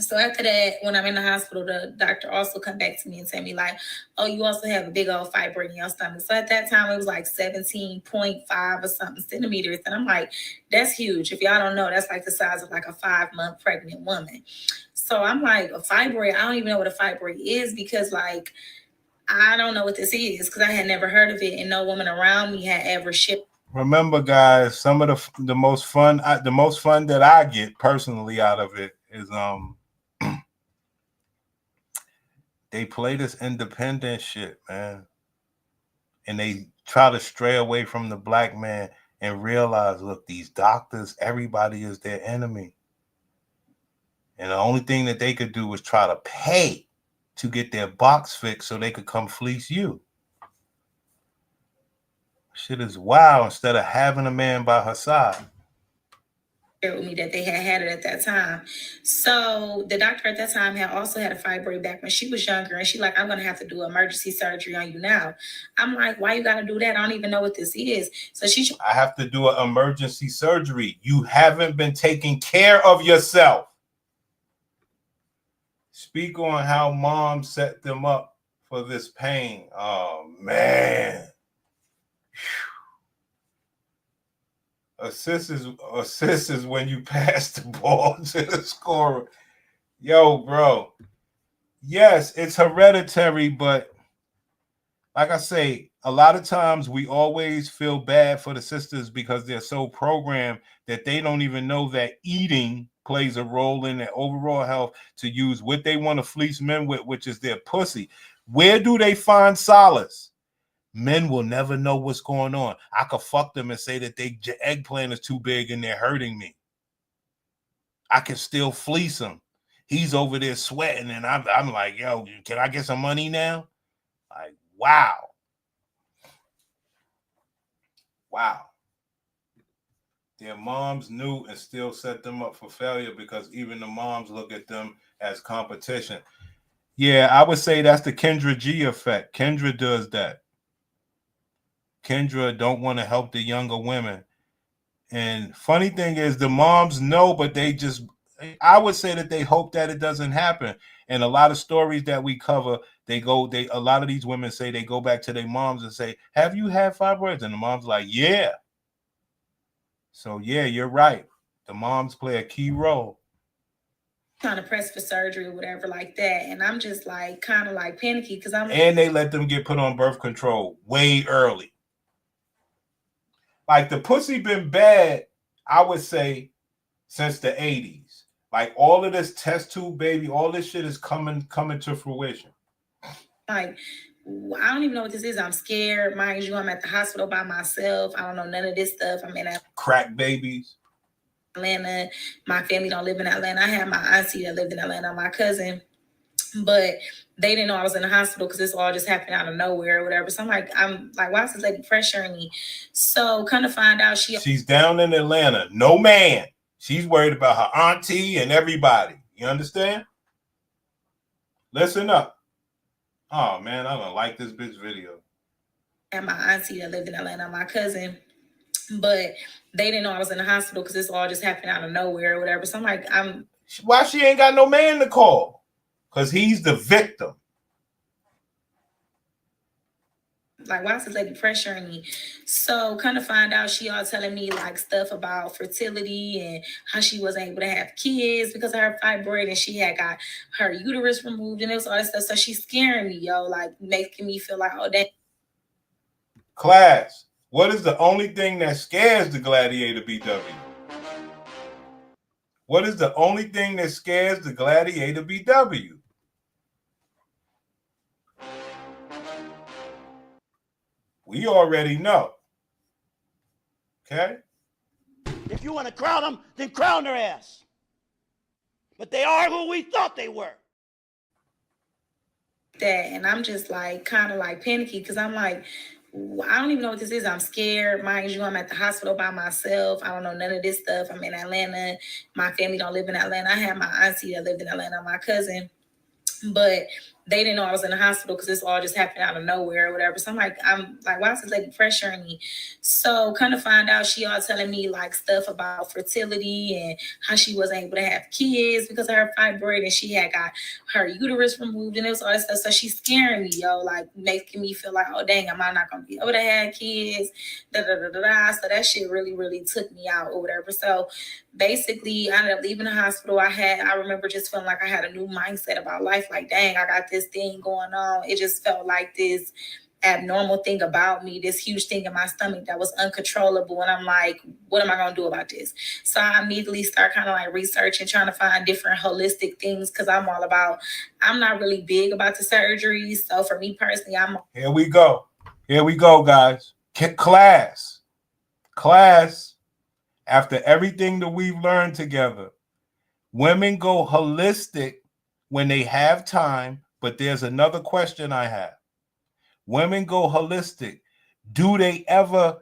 So after that, when I'm in the hospital, the doctor also come back to me and tell me like, oh, you also have a big old fibroid in your stomach. So at that time, it was like 17.5 or something centimeters. And I'm like, that's huge. If y'all don't know, that's like the size of like a 5-month pregnant woman. So I'm like, a fibroid, I don't even know what a fibroid is because like, I don't know what this is because I had never heard of it and no woman around me had ever shipped. Remember, guys, some of the most fun that I get personally out of it is they play this independent shit, man, and they try to stray away from the black man and realize, look, these doctors, everybody is their enemy, and the only thing that they could do was try to pay to get their box fixed so they could come fleece you. Shit is wild. Instead of having a man by her side. With me that they had it at that time. So the doctor at that time had also had a fibroid back when she was younger, and she like, I'm gonna have to do emergency surgery on you now. I'm like, why you gotta do that? I don't even know what this is. So I have to do an emergency surgery. You haven't been taking care of yourself. Speak on how mom set them up for this pain. Oh man. Assist is when you pass the ball to the scorer. Yo, bro. Yes, it's hereditary, but like I say, a lot of times we always feel bad for the sisters because they're so programmed that they don't even know that eating plays a role in their overall health to use what they want to fleece men with, which is their pussy. Where do they find solace? Men will never know what's going on. I could fuck them and say that their eggplant is too big and they're hurting me. I can still fleece him. He's over there sweating and I'm like, yo, can I get some money now? Like, wow. Wow. Their moms knew and still set them up for failure because even the moms look at them as competition. Yeah, I would say that's the Kendra G effect. Kendra does that. Kendra don't want to help the younger women. And funny thing is the moms know, but they just, I would say that they hope that it doesn't happen. And a lot of stories that we cover, a lot of these women say they go back to their moms and say, have you had fibroids? And the mom's like, yeah. So yeah, you're right. The moms play a key role. Trying to press for surgery or whatever like that. And I'm just like, kind of like panicky because and they let them get put on birth control way early. Like the pussy been bad, I would say, since the 80s. Like all of this test tube baby, all this shit is coming to fruition. Like, I don't even know what this is. I'm scared. Mind you, I'm at the hospital by myself. I don't know none of this stuff. I'm in crack babies. Atlanta. My family don't live in Atlanta. I had my auntie that lived in Atlanta, my cousin. But they didn't know I was in the hospital because this all just happened out of nowhere or whatever. So I'm like, why is this lady pressuring me? So kind of find out she's down in Atlanta. No man. She's worried about her auntie and everybody. You understand? Listen up. Oh man, I don't like this bitch video. And my auntie that lived in Atlanta, my cousin. But they didn't know I was in the hospital because this all just happened out of nowhere or whatever. So I'm like, why she ain't got no man to call? Because he's the victim. Like, why is this lady pressuring me? So kind of find out she all telling me like stuff about fertility and how she wasn't able to have kids because of her fibroid and she had got her uterus removed and it was all that stuff. So she's scaring me, yo, like making me feel like, oh, that. Class, what is the only thing that scares the Gladiator BW? What is the only thing that scares the Gladiator BW? We already know. Okay? If you want to crown them, then crown their ass. But they are who we thought they were. That, and I'm just like, kind of like panicky because I'm like, I don't even know what this is. I'm scared. Mind you, I'm at the hospital by myself. I don't know none of this stuff. I'm in Atlanta. My family don't live in Atlanta. I had my auntie that lived in Atlanta, my cousin. But they didn't know I was in the hospital because this all just happened out of nowhere or whatever. So I'm like, why is this lady pressuring me? So kind of find out she all telling me like stuff about fertility and how she wasn't able to have kids because of her fibroid, and she had got her uterus removed, and it was all that stuff. So she's scaring me, yo, like making me feel like, oh dang, am I not gonna be able to have kids? So that shit really, really took me out or whatever. So basically, I ended up leaving the hospital. I remember just feeling like I had a new mindset about life. Like, dang, I got this thing going on. It just felt like this abnormal thing about me, this huge thing in my stomach that was uncontrollable. And I'm like, what am I going to do about this? So I immediately start kind of like researching, trying to find different holistic things, because I'm not really big about the surgeries. So for me personally, Here we go, guys. Class. After everything that we've learned together, women go holistic when they have time, but there's another question I have. Women go holistic. Do they ever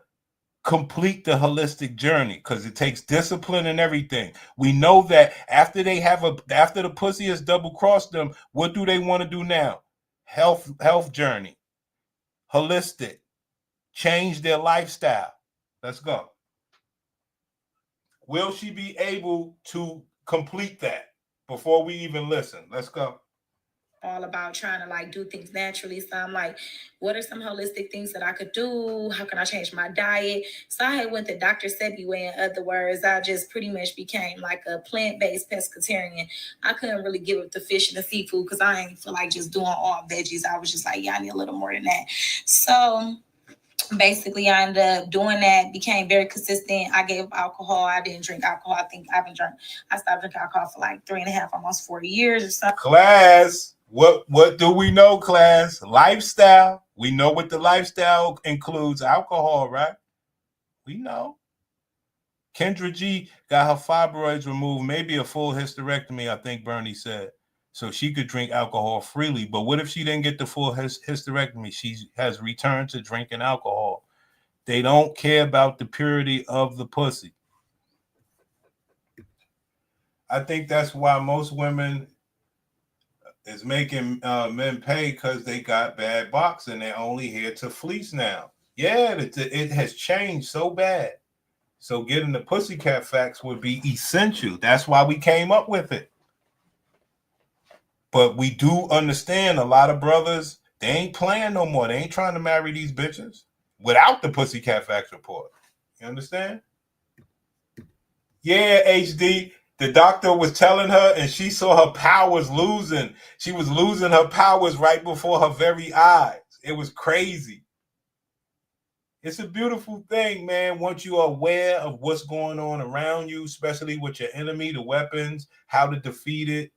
complete the holistic journey? Because it takes discipline and everything. We know that after the pussy has double-crossed them, what do they want to do now? Health journey. Holistic. Change their lifestyle. Let's go. Will she be able to complete that before we even listen? Let's go. All about trying to like do things naturally. So I'm like, what are some holistic things that I could do? How can I change my diet? So I had went to Dr. Sebi way. In other words, I just pretty much became like a plant-based pescatarian. I couldn't really give up the fish and the seafood because I ain't feel like just doing all veggies. I was just like, yeah, I need a little more than that. So basically, I ended up doing that, became very consistent. I gave up alcohol. I didn't drink alcohol. I stopped drinking alcohol for like 3.5, almost 4 years or something. Class, what do we know, class? Lifestyle. We know what the lifestyle includes. Alcohol, right? We know. Kendra G got her fibroids removed, maybe a full hysterectomy, I think Bernie said. So she could drink alcohol freely. But what if she didn't get the full hysterectomy? She has returned to drinking alcohol. They don't care about the purity of the pussy. I think that's why most women is making men pay, because they got bad box and they're only here to fleece now. Yeah, it has changed so bad. So getting the pussycat facts would be essential. That's why we came up with it. But we do understand a lot of brothers, they ain't playing no more. They ain't trying to marry these bitches without the Pussycat Facts report. You understand? Yeah, HD. The doctor was telling her, and she saw her powers losing. She was losing her powers right before her very eyes. It was crazy. It's a beautiful thing, man. Once you are aware of what's going on around you, especially with your enemy, the weapons, how to defeat it,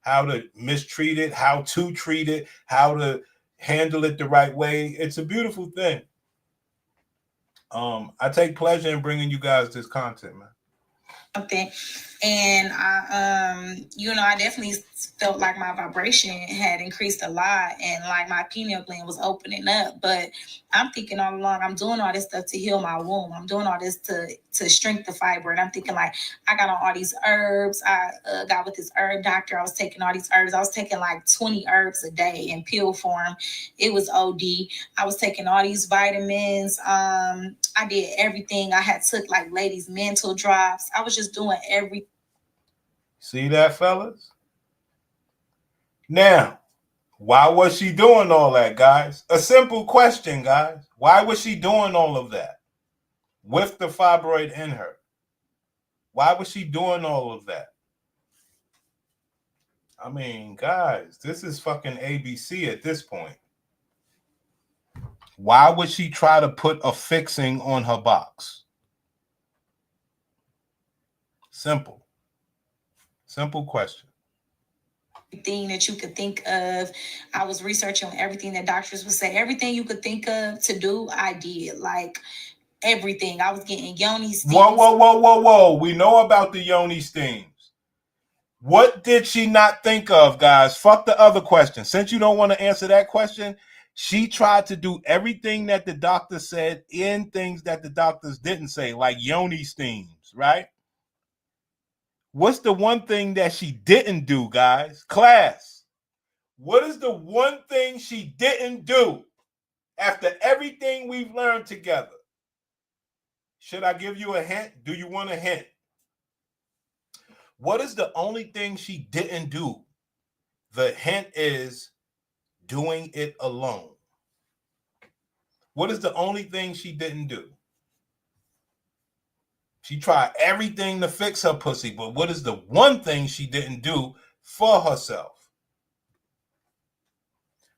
how to mistreat it, how to treat it, how to handle it the right way. It's a beautiful thing. I take pleasure in bringing you guys this content, man. Something, and I definitely felt like my vibration had increased a lot, and like my pineal gland was opening up. But I'm thinking all along, I'm doing all this stuff to heal my womb. I'm doing all this to shrink the fiber, and I'm thinking like I got on all these herbs. I got with this herb doctor. I was taking all these herbs. I was taking like 20 herbs a day in pill form. It was OD. I was taking all these vitamins. I did everything. I had took like ladies' mental drops. I was just doing everything. See that, fellas? Now, why was she doing all that, guys? A simple question, guys. Why was she doing all of that with the fibroid in her? Why was she doing all of that? I mean, guys, this is fucking ABC at this point. Why would she try to put a fixing on her box? Simple question. Thing that you could think of. I was researching everything that doctors would say. Everything you could think of to do, I did. Like everything. I was getting yoni steams. Whoa. We know about the yoni steams. What did she not think of, guys? Fuck the other question. Since you don't want to answer that question, she tried to do everything that the doctor said in things that the doctors didn't say, like yoni steams, right? What's the one thing that she didn't do, guys? Class. What is the one thing she didn't do after everything we've learned together? Should I give you a hint? Do you want a hint? What is the only thing she didn't do? The hint is doing it alone. What is the only thing she didn't do? She tried everything to fix her pussy, but what is the one thing she didn't do for herself?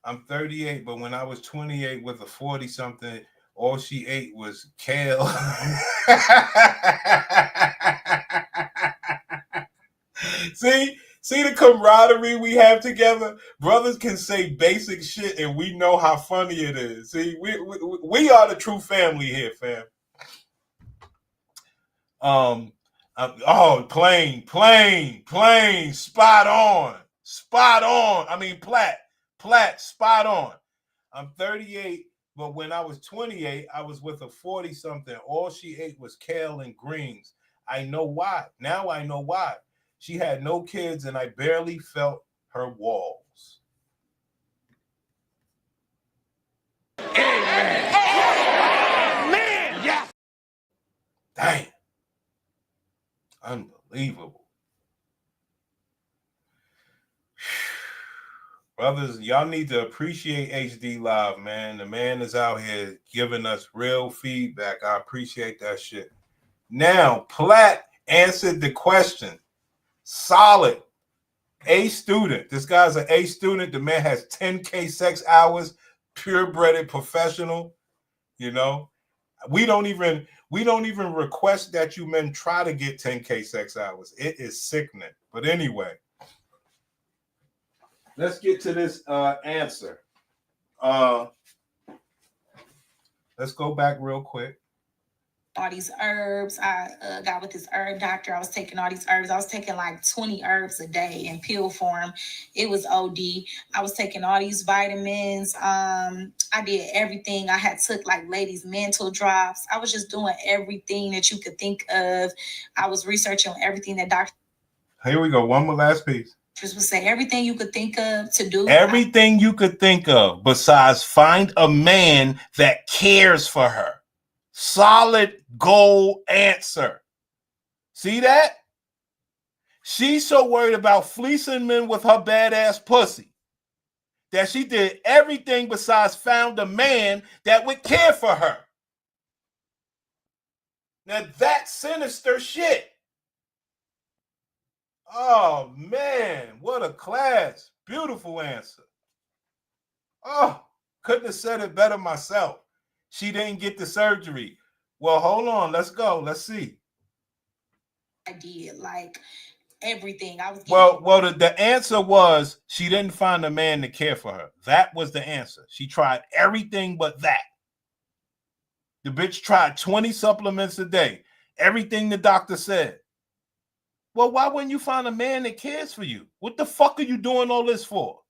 I'm 38, but when I was 28 with a 40-something, all she ate was kale. See the camaraderie we have together? Brothers can say basic shit and we know how funny it is. See, we are the true family here, fam. Plain, spot on. I mean, Platt, spot on. I'm 38, but when I was 28, I was with a 40-something. All she ate was kale and greens. I know why. Now I know why. She had no kids, and I barely felt her walls. Man, yes. Dang. Unbelievable. Brothers, y'all need to appreciate HD Live, man. The man is out here giving us real feedback. I appreciate that shit. Now, Platt answered the question. Solid. A student. This guy's an A student. The man has 10K sex hours, purebred professional. You know, we don't even request that you men try to get 10K sex hours. It is sickening. But anyway, let's get to this answer. Let's go back real quick. All these herbs. I got with this herb doctor. I was taking all these herbs. I was taking like 20 herbs a day in pill form. It was OD. I was taking all these vitamins. I did everything. I had took like ladies' mental drops. I was just doing everything that you could think of. I was researching everything that doctors Here we go. One more last piece. would say. Everything you could think of to do. Everything you could think of besides find a man that cares for her. Solid gold answer. See that? She's so worried about fleecing men with her badass pussy that she did everything besides found a man that would care for her. Now that's sinister shit. Oh man, what a class. Beautiful answer. Oh, couldn't have said it better myself. She didn't get the surgery. Well, hold on. Let's go. Let's see. I did like everything. I was Well, the answer was she didn't find a man to care for her. That was the answer. She tried everything but that. The bitch tried 20 supplements a day. Everything the doctor said. Well, why wouldn't you find a man that cares for you? What the fuck are you doing all this for?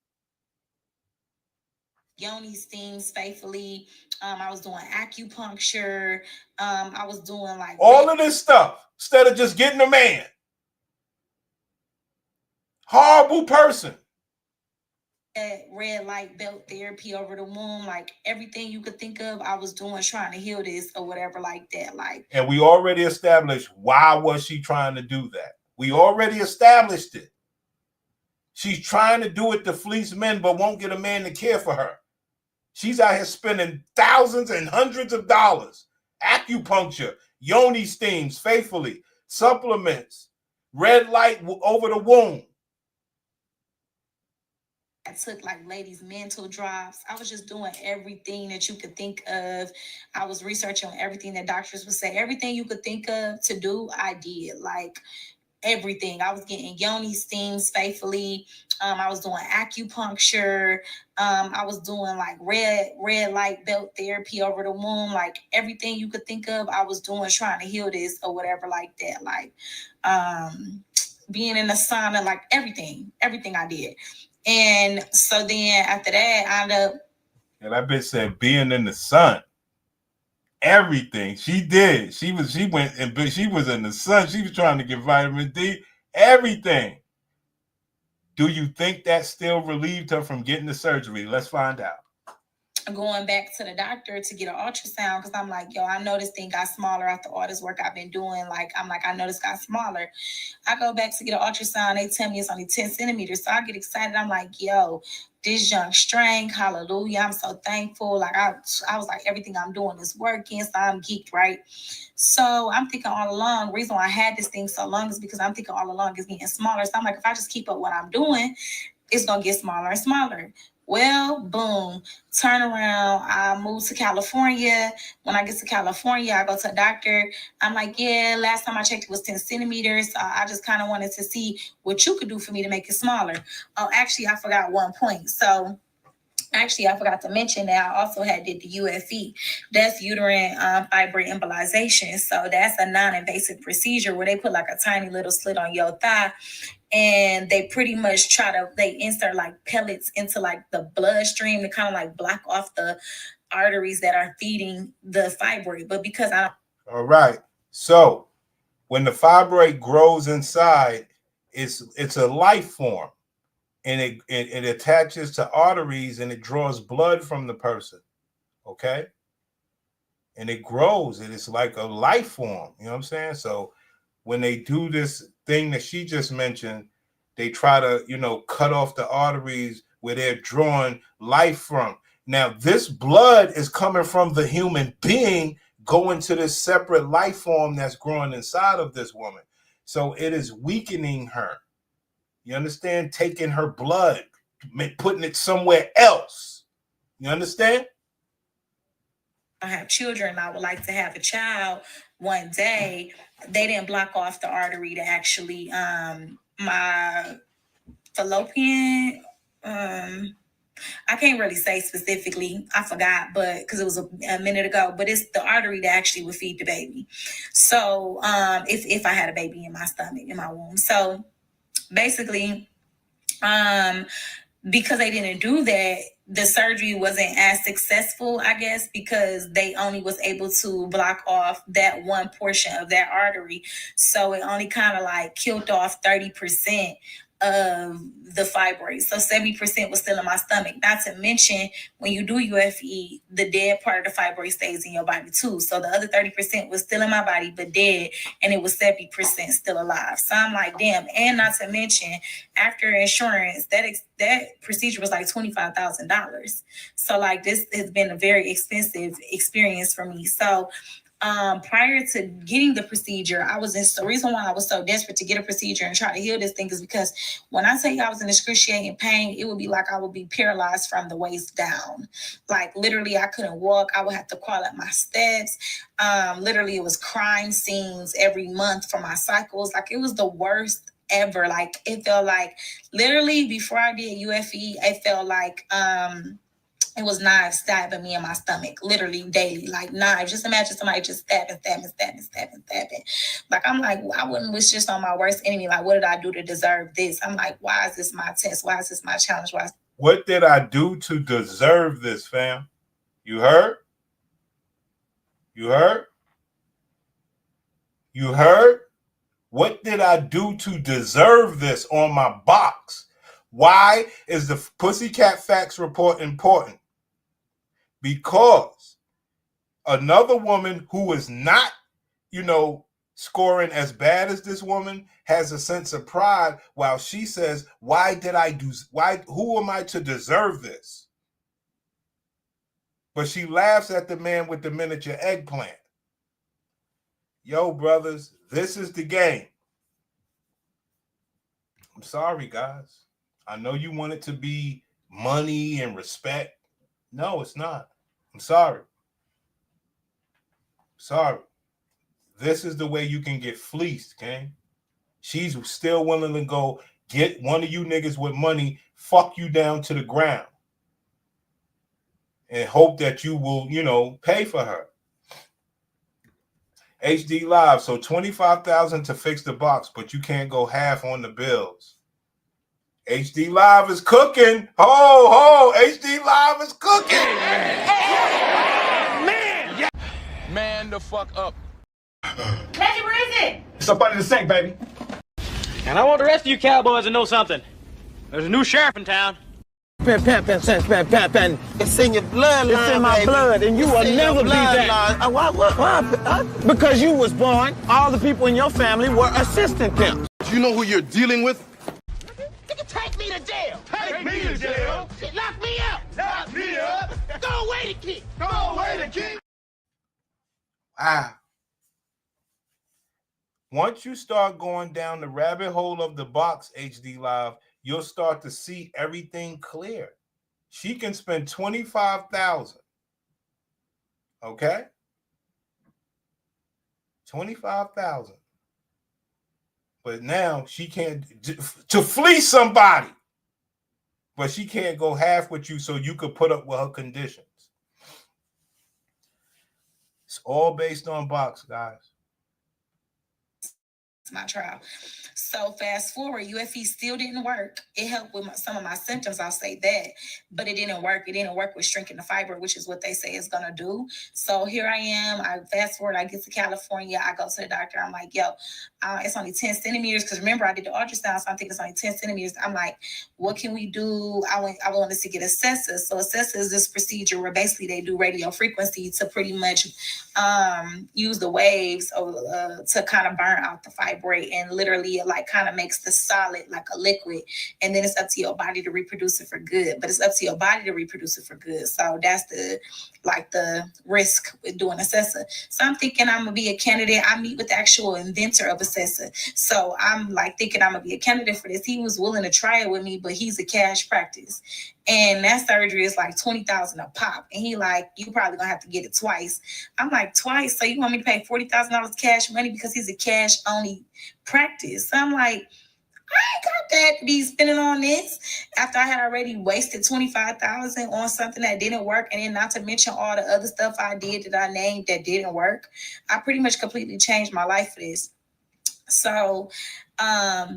yoni stings faithfully. I was doing acupuncture. I was doing like all of this stuff instead of just getting a man. Horrible person. Red light belt therapy over the womb, like everything you could think of, I was doing trying to heal this or whatever like that. Like, and we already established why was she trying to do that. We already established it. She's trying to do it to fleece men, but won't get a man to care for her. She's out here spending thousands and hundreds of dollars. Acupuncture, yoni steams, faithfully, supplements, red light over the womb. I took like ladies' mental drops. I was just doing everything that you could think of. I was researching everything that doctors would say. Everything you could think of to do, I did. Like everything. I was getting yoni steams faithfully. I was doing acupuncture. I was doing like red light belt therapy over the womb. Like everything you could think of, I was doing trying to heal this or whatever like that. Like being in the sauna, like everything I did. And so then after that, I ended up. And that bitch said being in the sun. Everything she did. She was in the sun. She was trying to get vitamin D. Everything. Do you think that still relieved her from getting the surgery? Let's find out. Going back to the doctor to get an ultrasound because I'm like, yo, I know this thing got smaller after all this work I've been doing. Like, I know this got smaller. I go back to get an ultrasound. They tell me it's only 10 centimeters. So I get excited. I'm like, yo, this young strength, hallelujah. I'm so thankful. Like, I was like, everything I'm doing is working. So I'm geeked, right? So I'm thinking all along, the reason why I had this thing so long is because I'm thinking all along it's getting smaller. So I'm like, if I just keep up what I'm doing, it's going to get smaller and smaller. Well, boom, turn around. I moved to California. When I get to California, I go to a doctor. I'm like, yeah, last time I checked, it was 10 centimeters. I just kind of wanted to see what you could do for me to make it smaller. Oh, actually, I forgot one point. So actually, I forgot to mention that I also did the UFE. That's uterine fibroid embolization. So that's a non-invasive procedure where they put like a tiny little slit on your thigh. And they pretty much they insert like pellets into like the bloodstream to kind of like block off the arteries that are feeding the fibroid. But because all right. So when the fibroid grows inside, it's a life form, and it attaches to arteries and it draws blood from the person. Okay. And it grows, and it's like a life form. You know what I'm saying? So when they do this thing that she just mentioned, they try to, cut off the arteries where they're drawing life from. Now, this blood is coming from the human being going to this separate life form that's growing inside of this woman. So it is weakening her. You understand? Taking her blood, putting it somewhere else. You understand? I have children. I would like to have a child one day. They didn't block off the artery to actually my fallopian. I can't really say specifically. I forgot, but because it was a minute ago. But it's the artery that actually would feed the baby. So if I had a baby in my stomach, in my womb. So basically, because they didn't do that, the surgery wasn't as successful, I guess, because they only was able to block off that one portion of that artery. So it only kind of like killed off 30% of the fibroids. So 70% was still in my stomach. Not to mention, when you do UFE, the dead part of the fibroid stays in your body too. So the other 30% was still in my body, but dead, and it was 70% still alive. So I'm like, damn. And not to mention, after insurance, that procedure was like $25,000. So like, this has been a very expensive experience for me. So prior to getting the procedure, the reason why I was so desperate to get a procedure and try to heal this thing is because when I tell you I was in excruciating pain, it would be like I would be paralyzed from the waist down. Like literally I couldn't walk. I would have to crawl up my steps. Literally it was crime scenes every month for my cycles. Like it was the worst ever. Like it felt like literally before I did UFE, it felt like it was knives stabbing me in my stomach, literally daily, like knives. Just imagine somebody just stabbing. Like, I'm like, I wouldn't wish this on my worst enemy. Like, what did I do to deserve this? I'm like, why is this my test? Why is this my challenge? What did I do to deserve this, fam? You heard? You heard? You heard? What did I do to deserve this on my box? Why is the Pussycat Facts report important? Because another woman who is not, scoring as bad as this woman has a sense of pride while she says, who am I to deserve this? But she laughs at the man with the miniature eggplant. Yo, brothers, this is the game. I'm sorry, guys. I know you want it to be money and respect. No, it's not. I'm sorry. Sorry. This is the way you can get fleeced, okay? She's still willing to go get one of you niggas with money, fuck you down to the ground, and hope that you will, pay for her. HD Live, so $25,000 to fix the box, but you can't go half on the bills. HD Live is cooking. Ho, HD Live is cooking. Man! Man, the fuck up. Reggie, where is it? It's up under the sink, baby. And I want the rest of you cowboys to know something. There's a new sheriff in town. It's in your bloodline. It's in my baby. blood, and you It's will in never your be that. bloodline. Why? Because you was born, all the people in your family were assistant pimps. Do you know who you're dealing with? Nigga, take me to jail. Take me to jail. Shit, lock me up. Lock me up. Go away the kid. Go away the king. Wow. Once you start going down the rabbit hole of the box, HD Live, you'll start to see everything clear. She can spend $25,000. Okay? $25,000. But now she can't to fleece somebody. But she can't go half with you so you could put up with her conditions. It's all based on box, guys. My trial. So fast forward, UFE still didn't work. It helped with some of my symptoms, I'll say that, but it didn't work. It didn't work with shrinking the fiber, which is what they say it's gonna do. So here I am. I fast forward. I get to California. I go to the doctor. I'm like, yo, it's only 10 centimeters. Because remember, I did the ultrasound, so I'm thinking it's only 10 centimeters. I'm like, what can we do? I wanted to get Acessa. So Acessa is this procedure where basically they do radio frequency to pretty much use the waves to kind of burn out the fibroid, and literally it like kind of makes the solid like a liquid, and then it's up to your body to reproduce it for good. But it's up to your body to reproduce it for good. So that's the risk with doing Acessa. So I'm thinking I'm gonna be a candidate. I meet with the actual inventor of Acessa. So I'm like thinking I'm gonna be a candidate for this. He was willing to try it with me, but he's a cash practice. And that surgery is like $20,000 a pop. And he like, you probably gonna have to get it twice. I'm like, twice? So you want me to pay $40,000 cash money because he's a cash only practice? So I'm like, I ain't got that to be spending on this after I had already wasted $25,000 on something that didn't work. And then not to mention all the other stuff I did that I named that didn't work. I pretty much completely changed my life for this. So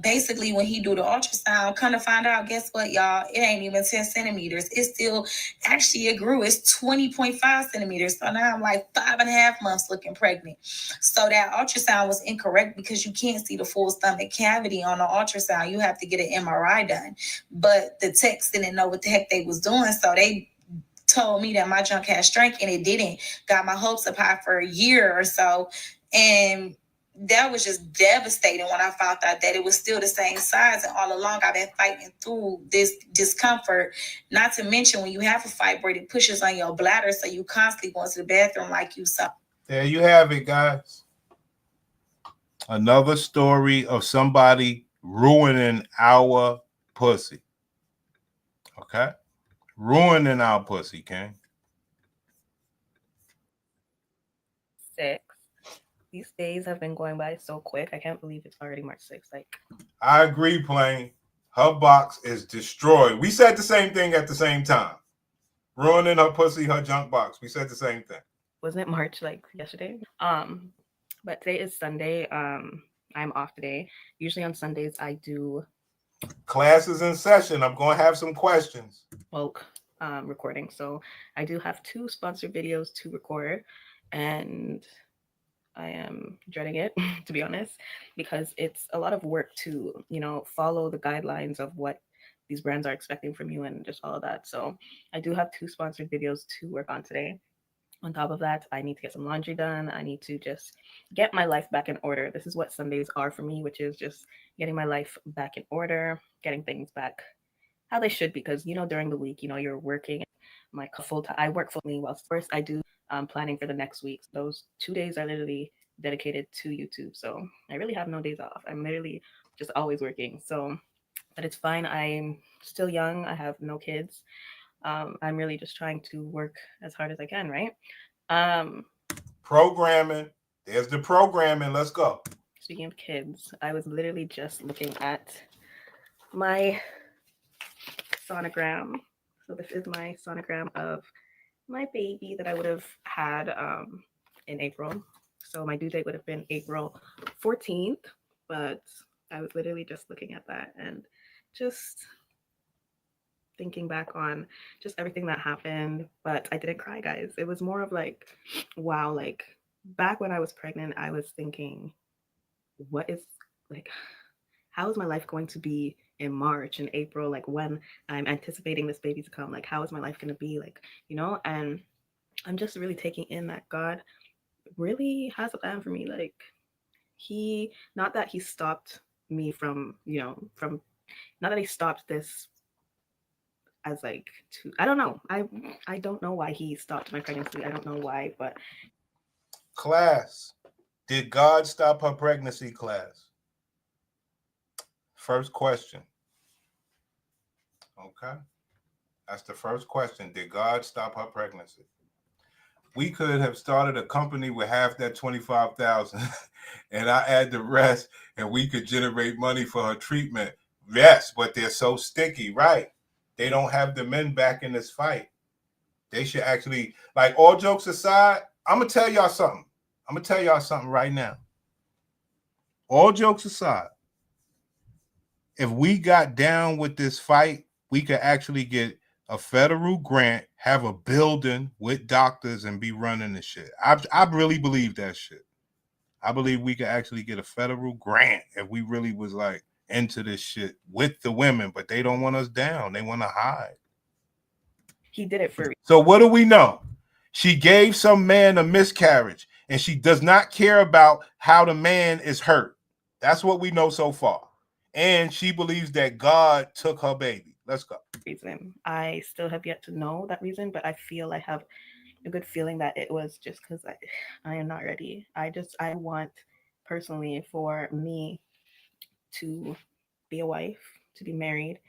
basically when he do the ultrasound, come to find out, guess what, y'all? It ain't even 10 centimeters. It's still, actually it grew. It's 20.5 centimeters. So now I'm like 5.5 months looking pregnant. So that ultrasound was incorrect because you can't see the full stomach cavity on the ultrasound. You have to get an MRI done. But the techs didn't know what the heck they was doing. So they told me that my junk had strength, and it didn't. Got my hopes up high for a year or so. And that was just devastating when I found out that it was still the same size. And all along, I've been fighting through this discomfort. Not to mention, when you have a fibroid, it pushes on your bladder. So you constantly going to the bathroom like you saw. There you have it, guys. Another story of somebody ruining our pussy. Okay? Ruining our pussy, King. 6. These days have been going by so quick. I can't believe it's already March 6th. Like, I agree, Plain. Her box is destroyed. We said the same thing at the same time. Ruining her pussy, her junk box. We said the same thing. wasn't it March like yesterday? But today is Sunday. I'm off today. Usually on Sundays I do Classes in session. I'm going to have some questions. bulk recording. So I do have 2 sponsored videos to record, and I am dreading it, to be honest, because it's a lot of work to, follow the guidelines of what these brands are expecting from you and just all of that. So I do have 2 sponsored videos to work on today. On top of that, I need to get some laundry done. I need to just get my life back in order. This is what Sundays are for me, which is just getting my life back in order, getting things back how they should, because, during the week, you're working. I work fully while first I do planning for the next week. Those 2 days are literally dedicated to YouTube. So I really have no days off. I'm literally just always working. So, but it's fine. I'm still young. I have no kids. I'm really just trying to work as hard as I can, right? Programming. There's the programming. Let's go. Speaking of kids, I was literally just looking at my sonogram. So this is my sonogram of my baby that I would have had in April. So my due date would have been April 14th, but I was literally just looking at that and just thinking back on just everything that happened. But I didn't cry, guys. It was more of like, wow, like back when I was pregnant, I was thinking, how is my life going to be in March and April, like when I'm anticipating this baby to come, like how is my life going to be, like, you know? And I'm just really taking in that God really has a plan for me. Like not that he stopped me from, not that he stopped this as like I don't know. I don't know why he stopped my pregnancy. I don't know why, but class, did God stop her pregnancy, class? First question. Okay. That's the first question. Did God stop her pregnancy? We could have started a company with half that 25,000 and I add the rest and we could generate money for her treatment. Yes, but they're so sticky, right? They don't have the men back in this fight. They should actually, like, all jokes aside, I'm going to tell y'all something. I'm going to tell y'all something right now. All jokes aside, if we got down with this fight, we could actually get a federal grant, have a building with doctors, and be running the shit. I really believe that shit. I believe we could actually get a federal grant if we really was like into this shit with the women, but they don't want us down. They want to hide. He did it for me. So what do we know? She gave some man a miscarriage, and she does not care about how the man is hurt. That's what we know so far. And she believes that God took her baby. Let's go. Reason. I still have yet to know that reason, but I feel I have a good feeling that it was just because I am not ready. I want personally for me to be a wife, to be married,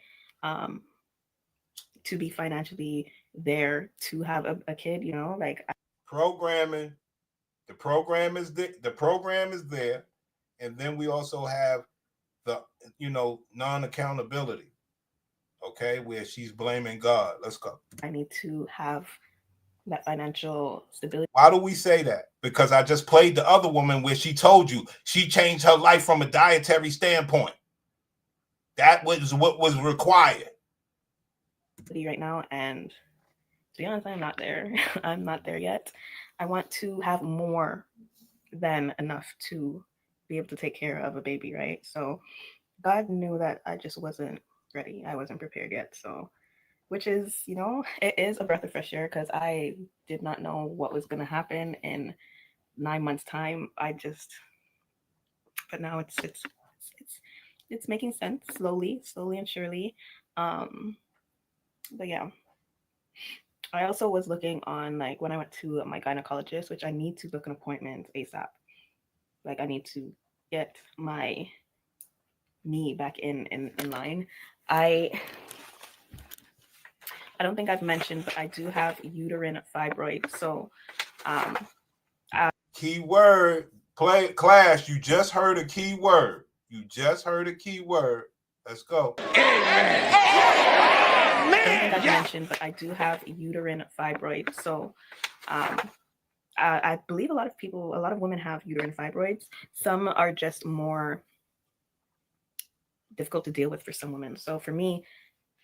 to be financially there, to have a kid, you know, like programming. The program is there, and then we also have the non-accountability. Okay, where she's blaming God. Let's go. I need to have that financial stability. Why do we say that? Because I just played the other woman where she told you she changed her life from a dietary standpoint. That was what was required. Right now, and to be honest, I'm not there. I'm not there yet. I want to have more than enough to be able to take care of a baby, right? So God knew that I just wasn't ready. I wasn't prepared yet. So, which is, it is a breath of fresh air because I did not know what was going to happen in 9 months' time. But now it's making sense slowly and surely. But yeah. I also was looking on, like, when I went to my gynecologist, which I need to book an appointment ASAP. Like, I need to get my knee back in line. I don't think I've mentioned, but I do have uterine fibroids. So, key word, class. You just heard a key word. Let's go. I don't think I've mentioned, but I do have uterine fibroids. So I believe a lot of women have uterine fibroids. Some are just more difficult to deal with for some women. So for me,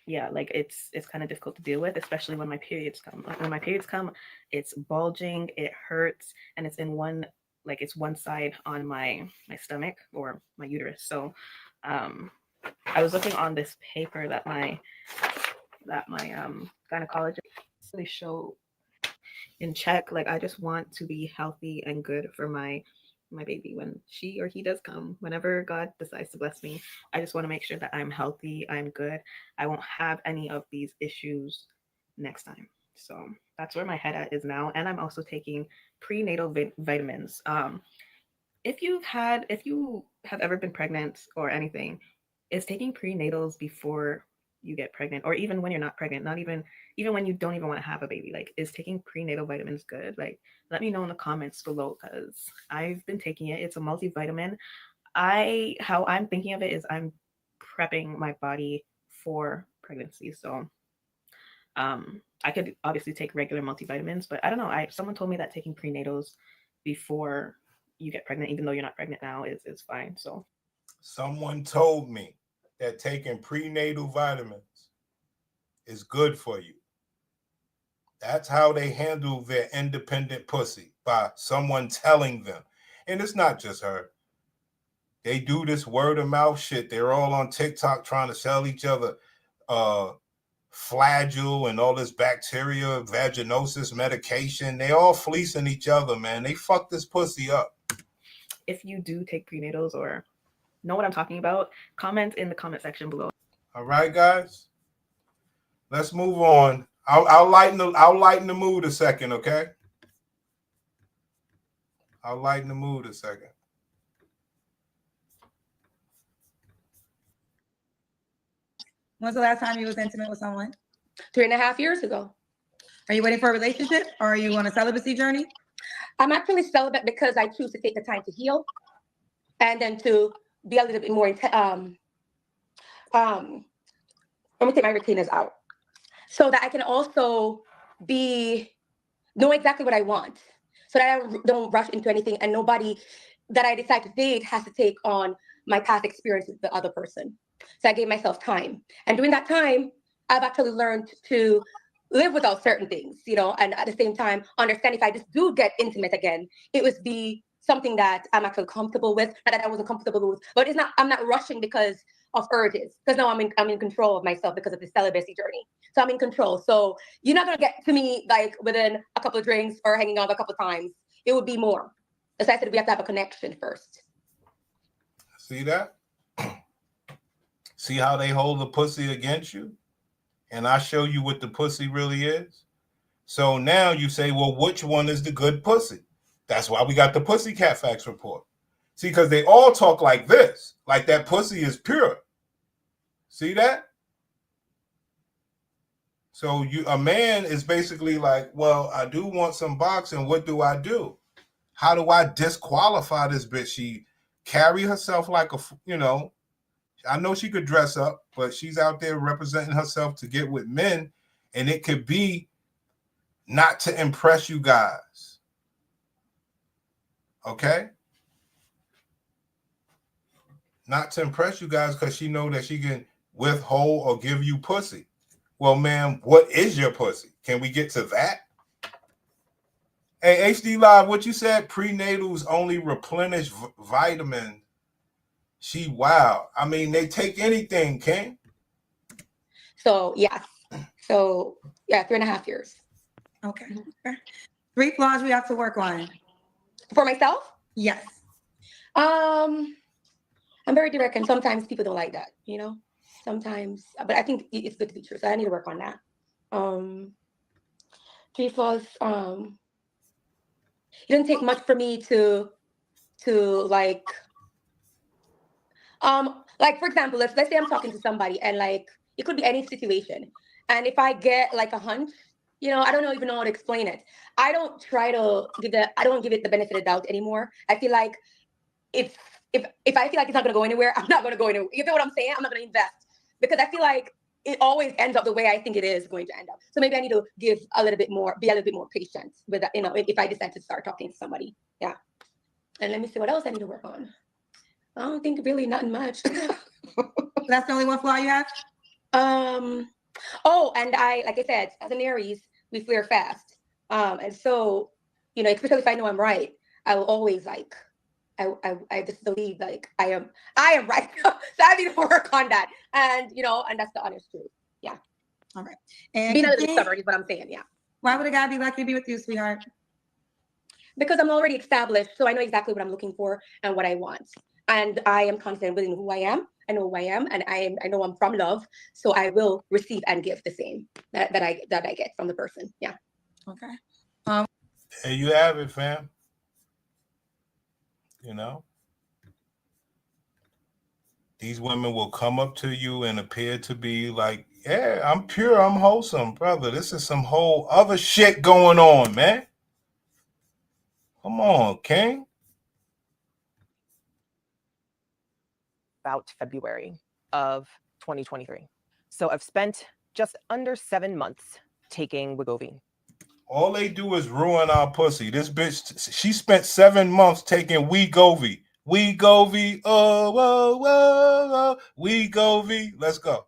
yeah, like it's kind of difficult to deal with, especially when my periods come. Like when my periods come, it's bulging, it hurts, and it's in one side on my stomach or my uterus. So I was looking on this paper that my gynecologist really showed in check. Like, I just want to be healthy and good for my baby when she or he does come, whenever God decides to bless me. I just want to make sure that I'm healthy, I'm good, I won't have any of these issues next time. So that's where my head at is now. And I'm also taking prenatal vitamins. If you have ever been pregnant or anything, is taking prenatals before you get pregnant, or even when you're not pregnant, not even when you don't even want to have a baby, like, is taking prenatal vitamins good? Like, let me know in the comments below, because I've been taking it. It's a multivitamin. How I'm thinking of it is I'm prepping my body for pregnancy. So I could obviously take regular multivitamins, but I don't know. Someone told me that taking prenatals before you get pregnant, even though you're not pregnant now, is fine. So someone told me that taking prenatal vitamins is good for you. That's how they handle their independent pussy, by someone telling them. And it's not just her. They do this word of mouth shit. They're all on TikTok trying to sell each other Flagyl and all this bacteria, vaginosis medication. They all fleecing each other, man. They fuck this pussy up. If you do take prenatals or know what I'm talking about, comment in the comment section below. All right, guys. Let's move on. I'll lighten the mood a second, okay? I'll lighten the mood a second. When's the last time you was intimate with someone? 3.5 years ago. Are you waiting for a relationship or are you on a celibacy journey? I'm actually celibate because I choose to take the time to heal and then to be a little bit more, let me take my retainers out so that I can also know exactly what I want so that I don't rush into anything and nobody that I decide to date has to take on my past experience with the other person. So I gave myself time. And during that time, I've actually learned to live without certain things, you know, and at the same time, understand if I just do get intimate again, it would be something that I'm actually comfortable with, not that I wasn't comfortable with, but it's not, I'm not rushing because of urges, because now I'm in control of myself because of the celibacy journey. So I'm in control. So you're not gonna get to me like within a couple of drinks or hanging out a couple of times. It would be more. As I said, we have to have a connection first. See that? See how they hold the pussy against you? And I show you what the pussy really is. So now you say, well, which one is the good pussy? That's why we got the Pussycat Facts report. See, because they all talk like this, like that pussy is pure. See that? So a man is basically like, well, I do want some boxing. What do I do? How do I disqualify this bitch? She carry herself like a, you know, I know she could dress up, but she's out there representing herself to get with men, and it could be not to impress you guys. Okay? Not to impress you guys because she know that she can withhold or give you pussy. Well, man, what is your pussy? Can we get to that? Hey, HD Live, what you said? Prenatals only replenish vitamin. She wow. I mean, they take anything, King. So yeah. So yeah, 3.5 years. Okay. 3 flaws we have to work on. For myself? Yes. I'm very direct, and sometimes people don't like that, you know. Sometimes, but I think it's good to be true. So I need to work on that. 3 flaws. It didn't take much for me to like for example, let's say I'm talking to somebody and like it could be any situation, and if I get like a hunch, you know, I don't even know how to explain it. I don't try to give it the benefit of doubt anymore. I feel like if I feel like it's not gonna go anywhere, I'm not gonna go anywhere. You know what I'm saying? I'm not gonna invest because I feel like it always ends up the way I think it is going to end up. So maybe I need to be a little bit more patient with that, you know, if I decide to start talking to somebody. Yeah. And let me see what else I need to work on. I don't think really nothing much. That's the only one flaw you have? Oh, and like I said, as an Aries, we flare fast. And so, you know, especially if I know I'm right, I will always like, I just believe like I am right. So I need to work on that. And, you know, and that's the honest truth. Yeah. All right. And being a little stubborn is what I'm saying. Yeah. Why would a guy be lucky to be with you, sweetheart? Because I'm already established. So I know exactly what I'm looking for and what I want. And I am confident within who I am. I know who I am, and I know I'm from love. So I will receive and give the same that I get from the person. Yeah. Okay. There you have it, fam. You know, these women will come up to you and appear to be like, yeah, I'm pure, I'm wholesome, brother. This is some whole other shit going on, man. Come on, King. About February of 2023. So I've spent just under 7 months taking Wegovy. All they do is ruin our pussy. This bitch, she spent 7 months taking Wegovy. Wegovy, oh, whoa, whoa, Wegovy. Let's go.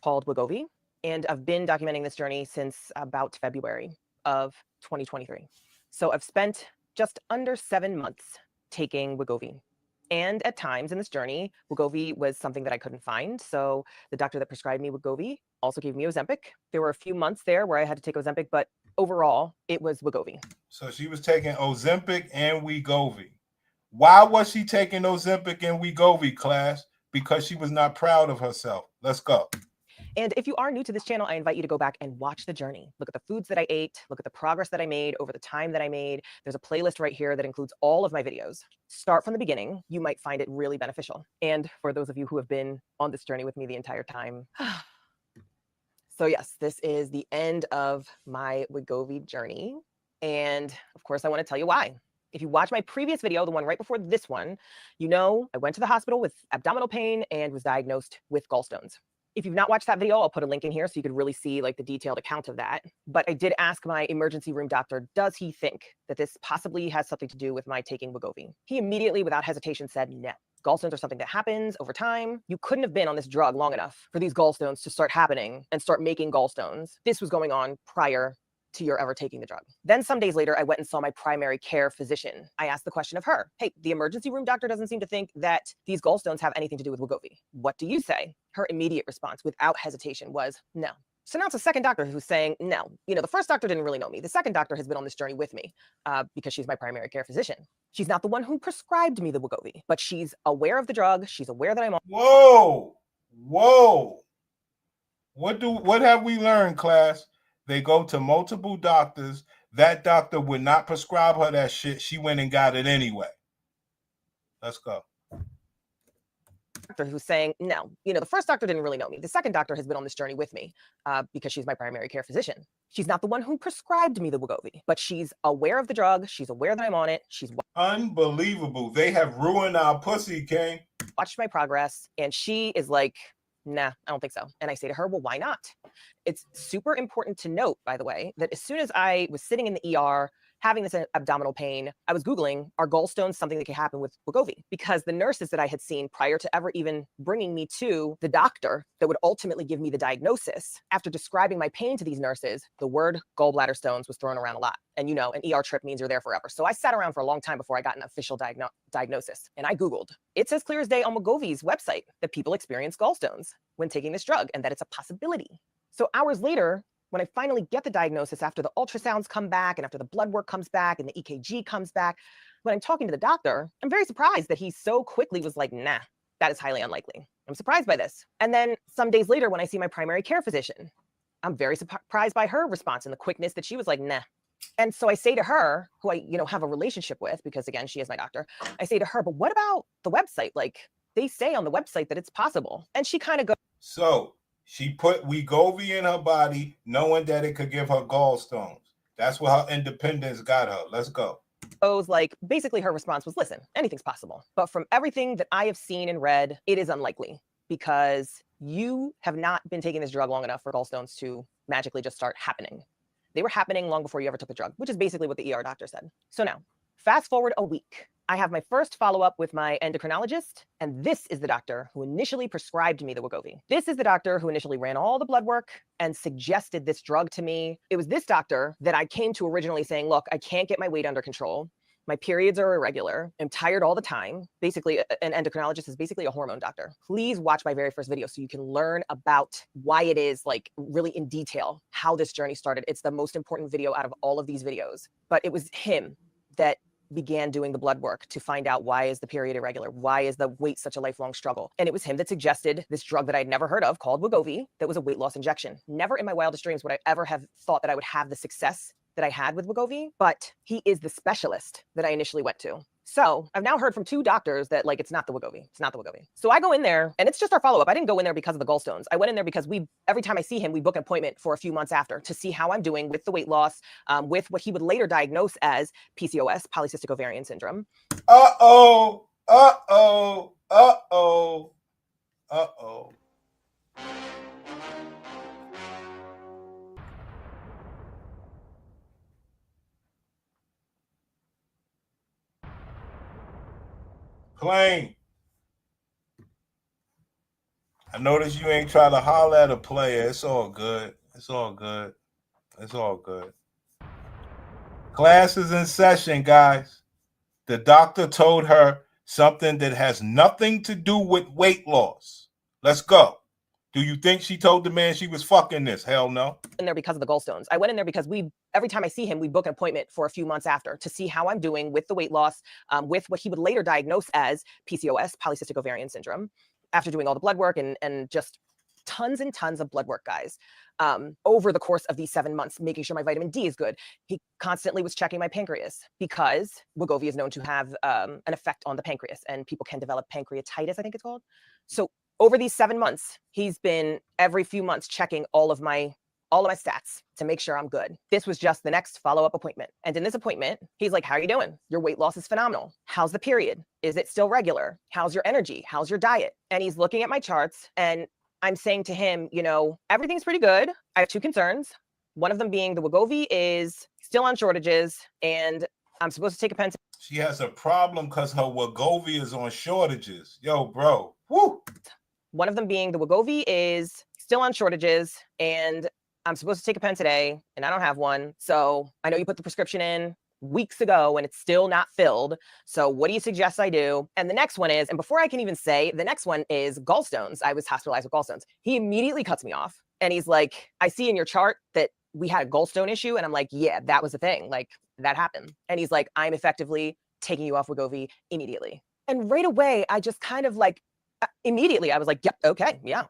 Called Wegovy, and I've been documenting this journey since about February of 2023. So I've spent just under 7 months taking Wegovy. And at times in this journey, Wegovy was something that I couldn't find. So the doctor that prescribed me Wegovy also gave me Ozempic. There were a few months there where I had to take Ozempic, but overall, it was Wegovy. So she was taking Ozempic and Wegovy. Why was she taking Ozempic and Wegovy, class? Because she was not proud of herself. Let's go. And if you are new to this channel, I invite you to go back and watch the journey. Look at the foods that I ate, look at the progress that I made over the time that I made. There's a playlist right here that includes all of my videos. Start from the beginning. You might find it really beneficial. And for those of you who have been on this journey with me the entire time. So yes, this is the end of my Wegovy journey. And of course, I want to tell you why. If you watch my previous video, the one right before this one, you know I went to the hospital with abdominal pain and was diagnosed with gallstones. If you've not watched that video, I'll put a link in here so you could really see like the detailed account of that. But I did ask my emergency room doctor, does he think that this possibly has something to do with my taking Wegovy? He immediately, without hesitation, said no. Gallstones are something that happens over time. You couldn't have been on this drug long enough for these gallstones to start happening and start making gallstones. This was going on prior to your ever taking the drug. Then some days later, I went and saw my primary care physician. I asked the question of her, hey, the emergency room doctor doesn't seem to think that these gallstones have anything to do with Wegovy. What do you say? Her immediate response without hesitation was no. So now it's a second doctor who's saying no. You know, the first doctor didn't really know me. The second doctor has been on this journey with me because she's my primary care physician. She's not the one who prescribed me the Wegovy, but she's aware of the drug. She's aware that I'm on. Whoa, whoa. What have we learned, class? They go to multiple doctors. That doctor would not prescribe her that shit. She went and got it anyway. Let's go. Doctor who's saying no. You know, the first doctor didn't really know me. The second doctor has been on this journey with me because she's my primary care physician. She's not the one who prescribed me the Wegovy, but she's aware of the drug. She's aware that I'm on it. She's unbelievable. They have ruined our pussy, King. Watched my progress, and she is like, nah, I don't think so. And I say to her, well, why not? It's super important to note, by the way, that as soon as I was sitting in the ER, having this abdominal pain, I was Googling, are gallstones something that can happen with Wegovy? Because the nurses that I had seen prior to ever even bringing me to the doctor that would ultimately give me the diagnosis, after describing my pain to these nurses, the word gallbladder stones was thrown around a lot. And you know, an ER trip means you're there forever. So I sat around for a long time before I got an official diagnosis. And I Googled. It says clear as day on Wegovy's website that people experience gallstones when taking this drug and that it's a possibility. So hours later, when I finally get the diagnosis, after the ultrasounds come back and after the blood work comes back and the EKG comes back, when I'm talking to the doctor, I'm very surprised that he so quickly was like, nah, that is highly unlikely. I'm surprised by this. And then some days later, when I see my primary care physician, I'm very surprised by her response and the quickness that she was like, nah. And so I say to her, who I, have a relationship with, because again, she is my doctor. I say to her, but what about the website? Like they say on the website that it's possible. And she kind of goes, so she put Wegovy in her body, knowing that it could give her gallstones. That's what her independence got her. Let's go. Like, basically her response was, listen, anything's possible. But from everything that I have seen and read, it is unlikely because you have not been taking this drug long enough for gallstones to magically just start happening. They were happening long before you ever took the drug, which is basically what the ER doctor said. So now, fast forward a week. I have my first follow-up with my endocrinologist, and this is the doctor who initially prescribed me the Wegovy. This is the doctor who initially ran all the blood work and suggested this drug to me. It was this doctor that I came to originally saying, look, I can't get my weight under control. My periods are irregular. I'm tired all the time. Basically, an endocrinologist is basically a hormone doctor. Please watch my very first video so you can learn about why it is, like, really in detail, how this journey started. It's the most important video out of all of these videos. But it was him that began doing the blood work to find out why is the period irregular? Why is the weight such a lifelong struggle? And it was him that suggested this drug that I'd never heard of called Wegovy that was a weight loss injection. Never in my wildest dreams would I ever have thought that I would have the success that I had with Wegovy, but he is the specialist that I initially went to. So I've now heard from 2 doctors that like, it's not the Wegovy. It's not the Wegovy. So I go in there and it's just our follow-up. I didn't go in there because of the gallstones. I went in there because every time I see him, we book an appointment for a few months after to see how I'm doing with the weight loss, with what he would later diagnose as PCOS, polycystic ovarian syndrome. Uh-oh, uh-oh, uh-oh, uh-oh. Plain. I noticed you ain't trying to holler at a player. It's all good. It's all good. It's all good. Class is in session, guys. The doctor told her something that has nothing to do with weight loss. Let's go. Do you think she told the man she was fucking this? Hell no. In there because of the gallstones. I went in there because every time I see him, we book an appointment for a few months after to see how I'm doing with the weight loss, with what he would later diagnose as PCOS, polycystic ovarian syndrome, after doing all the blood work and just tons and tons of blood work, guys, over the course of these 7 months, making sure my vitamin D is good. He constantly was checking my pancreas because Wegovy is known to have an effect on the pancreas, and people can develop pancreatitis, I think it's called. So over these 7 months, he's been every few months checking all of my stats to make sure I'm good. This was just the next follow-up appointment. And in this appointment, he's like, how are you doing? Your weight loss is phenomenal. How's the period? Is it still regular? How's your energy? How's your diet? And he's looking at my charts, and I'm saying to him, you know, everything's pretty good. I have 2 concerns. One of them being the Wegovy is still on shortages, and I'm supposed to take a pen. She has a problem because her Wegovy is on shortages. Yo, bro. Woo! One of them being the Wegovy is still on shortages, and I'm supposed to take a pen today, and I don't have one. So I know you put the prescription in weeks ago and it's still not filled. So what do you suggest I do? And the next one is, and before I can even say, the next one is gallstones. I was hospitalized with gallstones. He immediately cuts me off, and he's like, I see in your chart that we had a gallstone issue. And I'm like, yeah, that was the thing. Like, that happened. And he's like, I'm effectively taking you off Wegovy immediately. And right away, I just kind of like, immediately, I was like, yep, okay, yeah.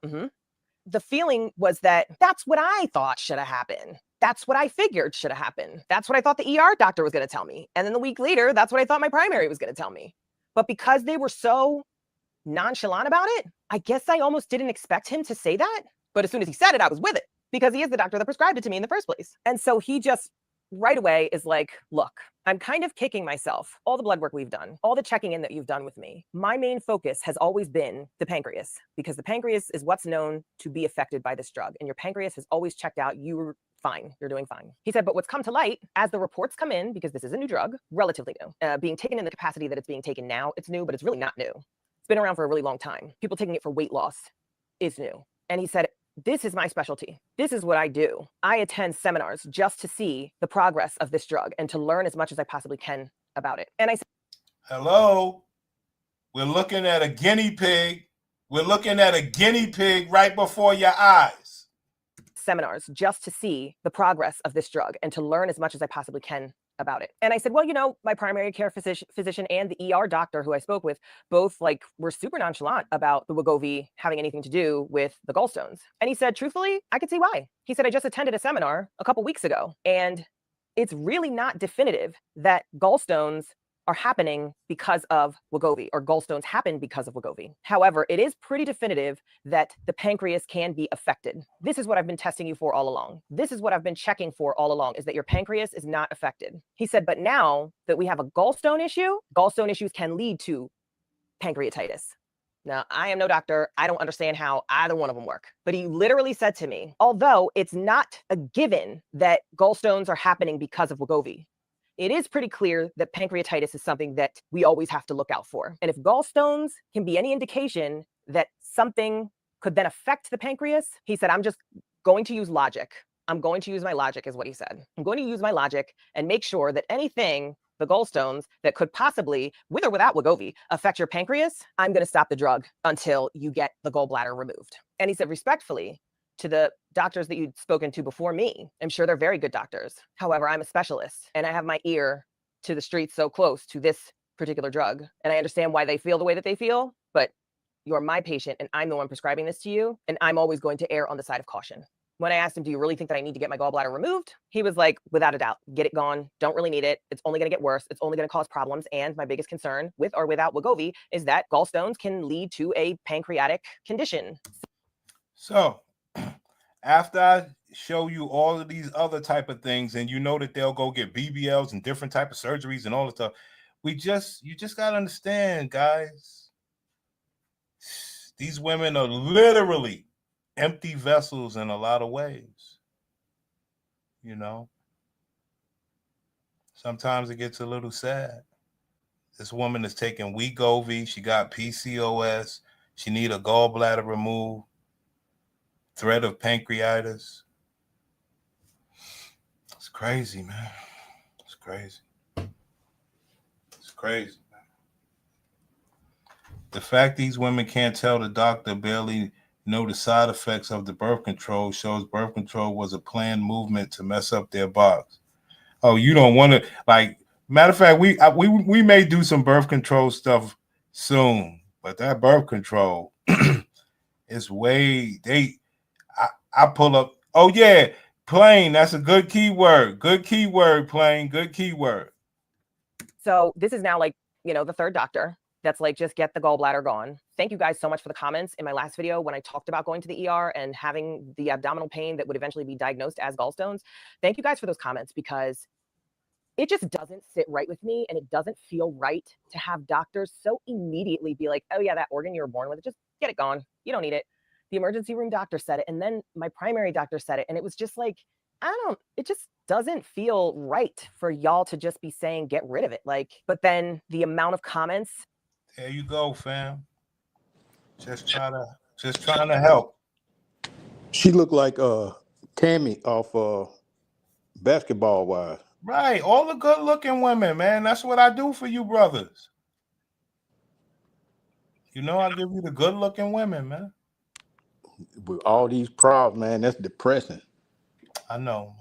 The feeling was that that's what I thought should have happened. That's what I figured should have happened. That's what I thought the ER doctor was going to tell me. And then the week later, that's what I thought my primary was going to tell me. But because they were so nonchalant about it, I guess I almost didn't expect him to say that. But as soon as he said it, I was with it because he is the doctor that prescribed it to me in the first place. And so he just right away is like, look, I'm kind of kicking myself. All the blood work we've done, all the checking in that you've done with me, my main focus has always been the pancreas, because the pancreas is what's known to be affected by this drug. And your pancreas has always checked out. You're fine. You're doing fine. He said, but what's come to light as the reports come in, because this is a new drug, relatively new, being taken in the capacity that it's being taken now, it's new, but it's really not new. It's been around for a really long time. People taking it for weight loss is new. And he said, this is my specialty. This is what I do. I attend seminars just to see the progress of this drug and to learn as much as I possibly can about it. And I said, hello, we're looking at a guinea pig. We're looking at a guinea pig right before your eyes. Seminars just to see the progress of this drug and to learn as much as I possibly can about it. And I said, well, you know, my primary care physician and the ER doctor who I spoke with both were super nonchalant about the Wegovy having anything to do with the gallstones. And he said, truthfully, I could see why. He said, I just attended a seminar a couple weeks ago, and it's really not definitive that gallstones are happening because of Wegovy, or gallstones happen because of Wegovy. However, it is pretty definitive that the pancreas can be affected. This is what I've been testing you for all along. This is what I've been checking for all along, is that your pancreas is not affected. He said, but now that we have a gallstone issue, gallstone issues can lead to pancreatitis. Now, I am no doctor. I don't understand how either one of them work. But he literally said to me, although it's not a given that gallstones are happening because of Wegovy, it is pretty clear that pancreatitis is something that we always have to look out for. And if gallstones can be any indication that something could then affect the pancreas, he said, I'm just going to use logic. I'm going to use my logic, is what he said. I'm going to use my logic and make sure that anything, the gallstones, that could possibly, with or without Wegovy, affect your pancreas, I'm going to stop the drug until you get the gallbladder removed. And he said, respectfully, to the doctors that you'd spoken to before me, I'm sure they're very good doctors. However, I'm a specialist, and I have my ear to the streets so close to this particular drug. And I understand why they feel the way that they feel, but you're my patient, and I'm the one prescribing this to you, and I'm always going to err on the side of caution. When I asked him, do you really think that I need to get my gallbladder removed? He was like, without a doubt, get it gone. Don't really need it. It's only going to get worse. It's only going to cause problems. And my biggest concern, with or without Wegovy, is that gallstones can lead to a pancreatic condition. So after I show you all of these other type of things, and you know that they'll go get BBLs and different type of surgeries and all this stuff, you just got to understand, guys, these women are literally empty vessels in a lot of ways. You know, sometimes it gets a little sad. This woman is taking Wegovy. She got PCOS. She need a gallbladder removed. Threat of pancreatitis. It's crazy, man. It's crazy. It's crazy, man. The fact these women can't tell the doctor barely know the side effects of the birth control shows birth control was a planned movement to mess up their box. Oh, you don't want to, like, matter of fact, we may do some birth control stuff soon, but that birth control is way, I pull up, oh yeah, Plain, that's a good keyword. Good keyword, Plain, good keyword. So this is now like, you know, the third doctor that's like, just get the gallbladder gone. Thank you guys so much for the comments in my last video when I talked about going to the ER and having the abdominal pain that would eventually be diagnosed as gallstones. Thank you guys for those comments, because it just doesn't sit right with me, and it doesn't feel right to have doctors so immediately be like, oh yeah, that organ you were born with, just get it gone. You don't need it. The emergency room doctor said it, and then my primary doctor said it, and it was just like, it just doesn't feel right for y'all to just be saying, get rid of it. Like, but then the amount of comments. There you go, fam. Just trying to help. She looked like Tammy off Basketball Wives. Right. All the good looking women, man. That's what I do for you brothers. You know, I give you the good looking women, man. With all these problems, man, that's depressing. I know.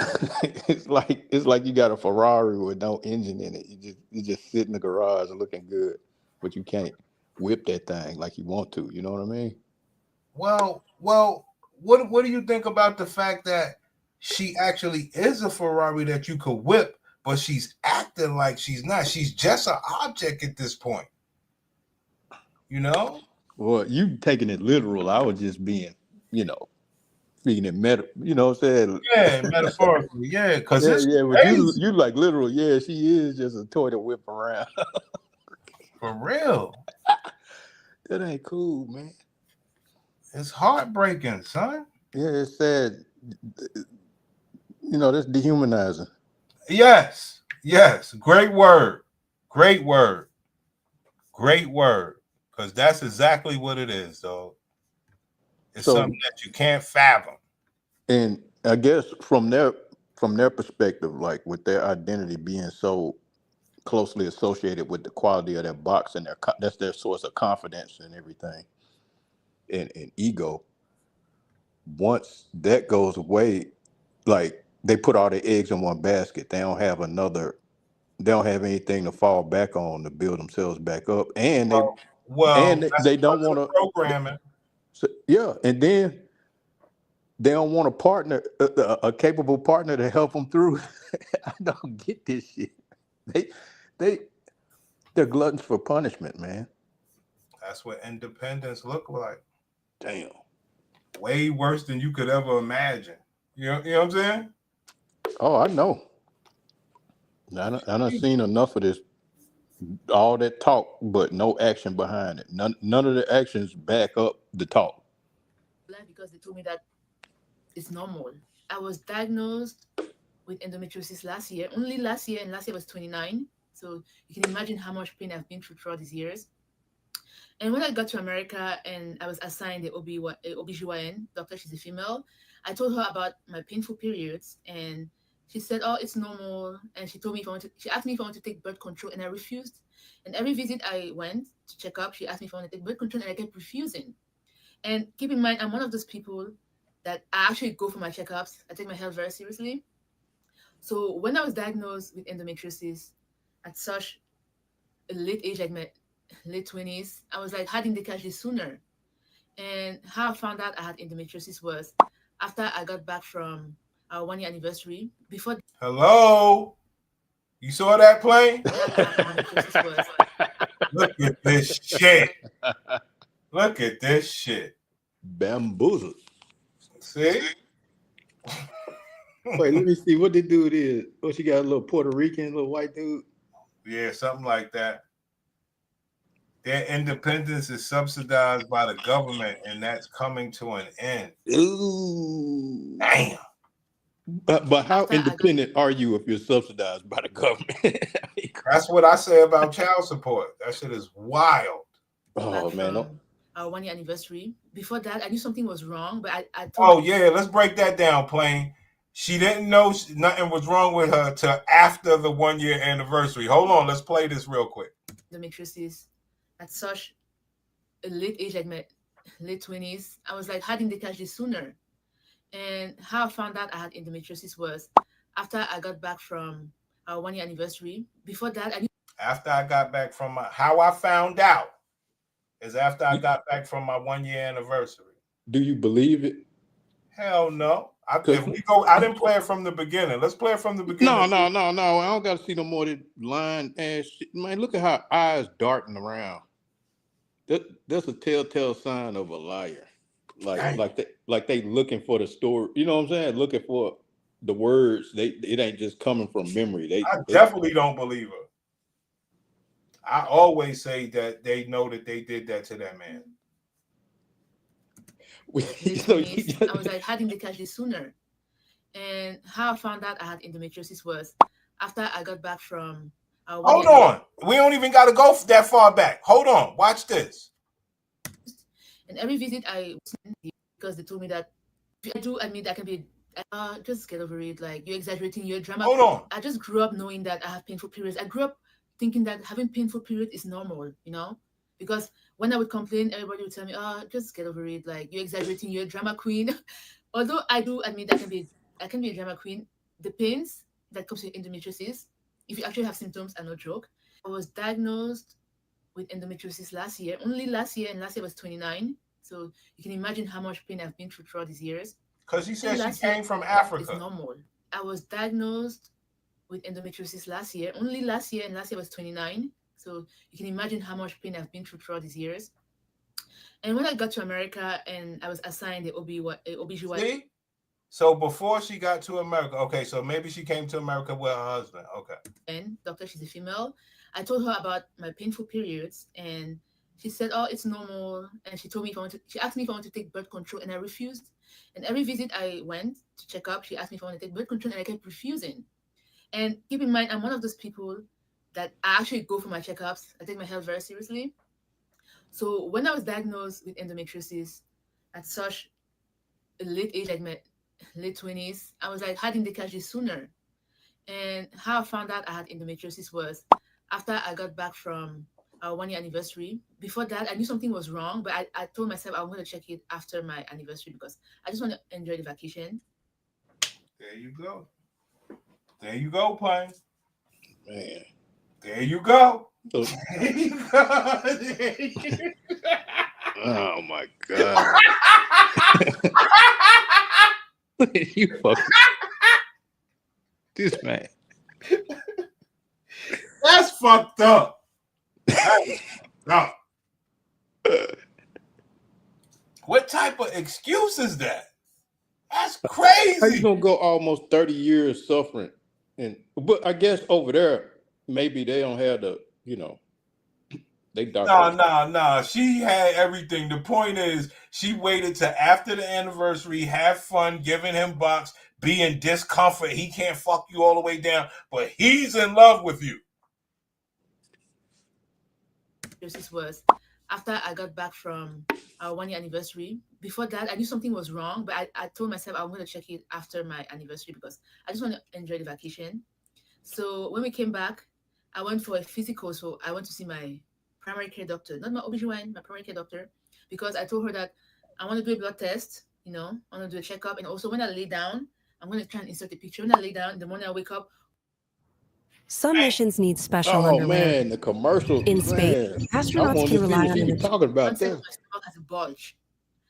It's like you got a Ferrari with no engine in it. You just sit in the garage looking good, but you can't whip that thing like you want to. You know what I mean? Well, what do you think about the fact that she actually is a Ferrari that you could whip, but she's acting like she's not? She's just an object at this point. You know? Well, you taking it literal. I was just being, you know, speaking it you know what I'm saying? Yeah, metaphorically, yeah. Because but you like literal, yeah, she is just a toy to whip around. For real. That ain't cool, man. It's heartbreaking, son. Yeah, it's sad. You know, that's dehumanizing. Yes. Great word. Because that's exactly what it is, though. It's something that you can't fathom. And I guess from their perspective, like with their identity being so closely associated with the quality of their box and that's their source of confidence and everything, and ego. Once that goes away, like they put all their eggs in one basket. They don't have anything to fall back on to build themselves back up, and they don't want to programming. Yeah, and then they don't want a partner, a capable partner to help them through. I don't get this shit. They're gluttons for punishment, man. That's what independence look like. Damn. Way worse than you could ever imagine. You know what I'm saying? Oh, I know. I done seen enough of this. All that talk, but no action behind it. None of the actions back up the talk. Because they told me that it's normal. I was diagnosed with endometriosis last year, only last year, and last year I was 29. So you can imagine how much pain I've been through throughout these years. And when I got to America and I was assigned the OBGYN doctor, she's a female, I told her about my painful periods, and she said, oh, it's normal. And she told me she asked me if I want to take birth control, and I refused. And every visit I went to check up, she asked me if I want to take birth control, and I kept refusing. And keep in mind, I'm one of those people that I actually go for my checkups. I take my health very seriously. So when I was diagnosed with endometriosis at such a late age, like my late 20s, I was like, how didn't they catch this sooner? And how I found out I had endometriosis was after I got back from our 1-year anniversary. Before. Hello? You saw that plane? Look at this shit. Look at this shit. Bamboozled. See? Wait, let me see what the dude is. Oh, she got a little Puerto Rican, little white dude. Yeah, something like that. Their independence is subsidized by the government, and that's coming to an end. Ooh. Damn. But how independent are you if you're subsidized by the government? That's what I say about child support. That shit is wild. Oh, man. Our 1-year anniversary. Before that, I knew something was wrong, but I told yeah, let's break that down, Plain. She didn't know nothing was wrong with her till after the 1-year anniversary. Hold on, let's play this real quick. Endometriosis at such a late age, like my late 20s. I was like, how didn't they catch this sooner? And how I found out I had endometriosis was after I got back from our 1 year anniversary. Before that, I knew After I got back from how I found out is after I got back from my 1 year anniversary. Do you believe it? Hell no. I didn't play it from the beginning. Let's play it from the beginning. No. I don't got to see no more of that lying ass shit. Man, look at how eyes darting around. That's a telltale sign of a liar. Like they looking for the story. You know what I'm saying? Looking for the words. It ain't just coming from memory. I definitely don't believe her. I always say that they know that they did that to that man. I was like, how didn't they catch this sooner? And how I found out I had endometriosis was after I got back from our Hold on. We don't even got to go that far back. Hold on. Watch this. And every visit I because they told me that if I do admit I can be just get over it. Like, you're exaggerating, you're drama. Hold on. I just grew up knowing that I have painful periods. I grew up thinking that having painful period is normal, you know? Because when I would complain, everybody would tell me, just get over it. Like, you're exaggerating, you're a drama queen. Although I do admit I can be a drama queen, the pains that comes with endometriosis, if you actually have symptoms, are no joke. I was diagnosed with endometriosis last year, only last year, and last year was 29. So you can imagine how much pain I've been through throughout these years. Because she said she came from Africa. It's normal. I was diagnosed with endometriosis last year, only last year, and last year was 29. So you can imagine how much pain I've been through throughout these years. And when I got to America and I was assigned the OBGYN. See? So before she got to America, okay, so maybe she came to America with her husband. Okay. And doctor, she's a female. I told her about my painful periods, and she said, "Oh, it's normal." And she told me she asked me if I want to take birth control, and I refused. And every visit I went to check up, she asked me if I want to take birth control, and I kept refusing. And keep in mind, I'm one of those people that I actually go for my checkups. I take my health very seriously. So when I was diagnosed with endometriosis at such a late age, like my late 20s, I was like, how didn't they catch this sooner? And how I found out I had endometriosis was after I got back from our 1 year anniversary. Before that, I knew something was wrong, but I told myself I'm going to check it after my anniversary because I just want to enjoy the vacation. There you go. There you go, Plain. Man. There you go. So, There you go. There you go. oh my God. You fucking this man. That's fucked up. That is fucked up. What type of excuse is that? That's crazy. How you gonna go almost 30 years suffering? But I guess over there, maybe they don't have the, they doctor. No. She had everything. The point is, she waited till after the anniversary, have fun, giving him bucks, be in discomfort. He can't fuck you all the way down, but he's in love with you. This was after I got back from our 1 year anniversary. Before that, I knew something was wrong, but I told myself I'm going to check it after my anniversary because I just want to enjoy the vacation. So when we came back, I went for a physical. So I went to see my primary care doctor, not my OBGYN, my primary care doctor, because I told her that I want to do a blood test, I want to do a checkup. And also when I lay down, I'm going to try and insert a picture. When I lay down in the morning, I wake up. Some missions need special Oh underwear. man, the commercials. In space, man. astronauts I want can to rely see on what an you talking about One side there. of my stomach has a bulge.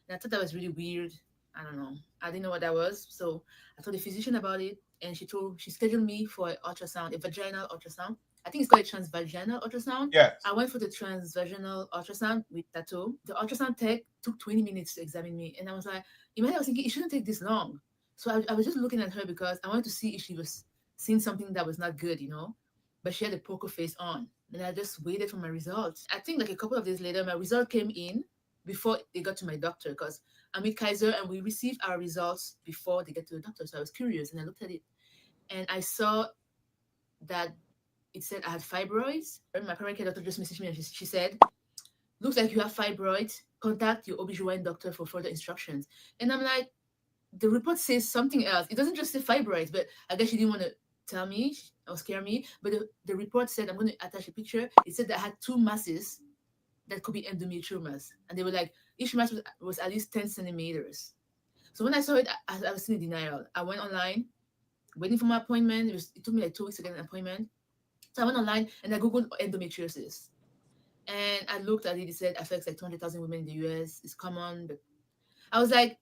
And I thought that was really weird. I don't know. I didn't know what that was. So I told the physician about it, and she scheduled me for an ultrasound, a vaginal ultrasound. I think it's called a transvaginal ultrasound. Yes. I went for the transvaginal ultrasound with tattoo. The ultrasound tech took 20 minutes to examine me. And I was like, I was thinking it shouldn't take this long. So I was just looking at her because I wanted to see if she was seeing something that was not good, But she had a poker face on. And I just waited for my results. I think like a couple of days later, my result came in before they got to my doctor because I'm with Kaiser and we received our results before they get to the doctor. So I was curious and I looked at it and I saw that it said I had fibroids. And my primary care doctor just messaged me and she said, looks like you have fibroids. Contact your OBGYN doctor for further instructions. And I'm like, the report says something else. It doesn't just say fibroids, but I guess she didn't want to tell me or scare me. But the report said, I'm going to attach a picture. It said that I had 2 masses that could be endometrial mass, and they were like each mass was at least 10 centimeters. So when I saw it, I was in denial. I went online, waiting for my appointment. It took me like 2 weeks to get an appointment. So I went online and I googled endometriosis, and I looked at it. It said affects like 200,000 women in the US. It's common, but I was like,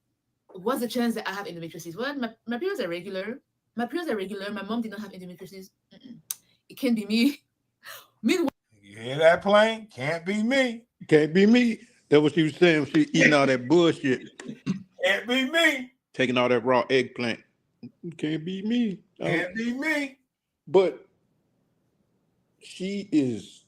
what's the chance that I have endometriosis? Well, my periods are regular. My mom did not have endometriosis. It can't be me. Meanwhile, You hear that plane? Can't be me. Can't be me. That's what she was saying. She eating all that bullshit, Can't be me. taking all that raw eggplant. Can't be me. Can't be me. But she is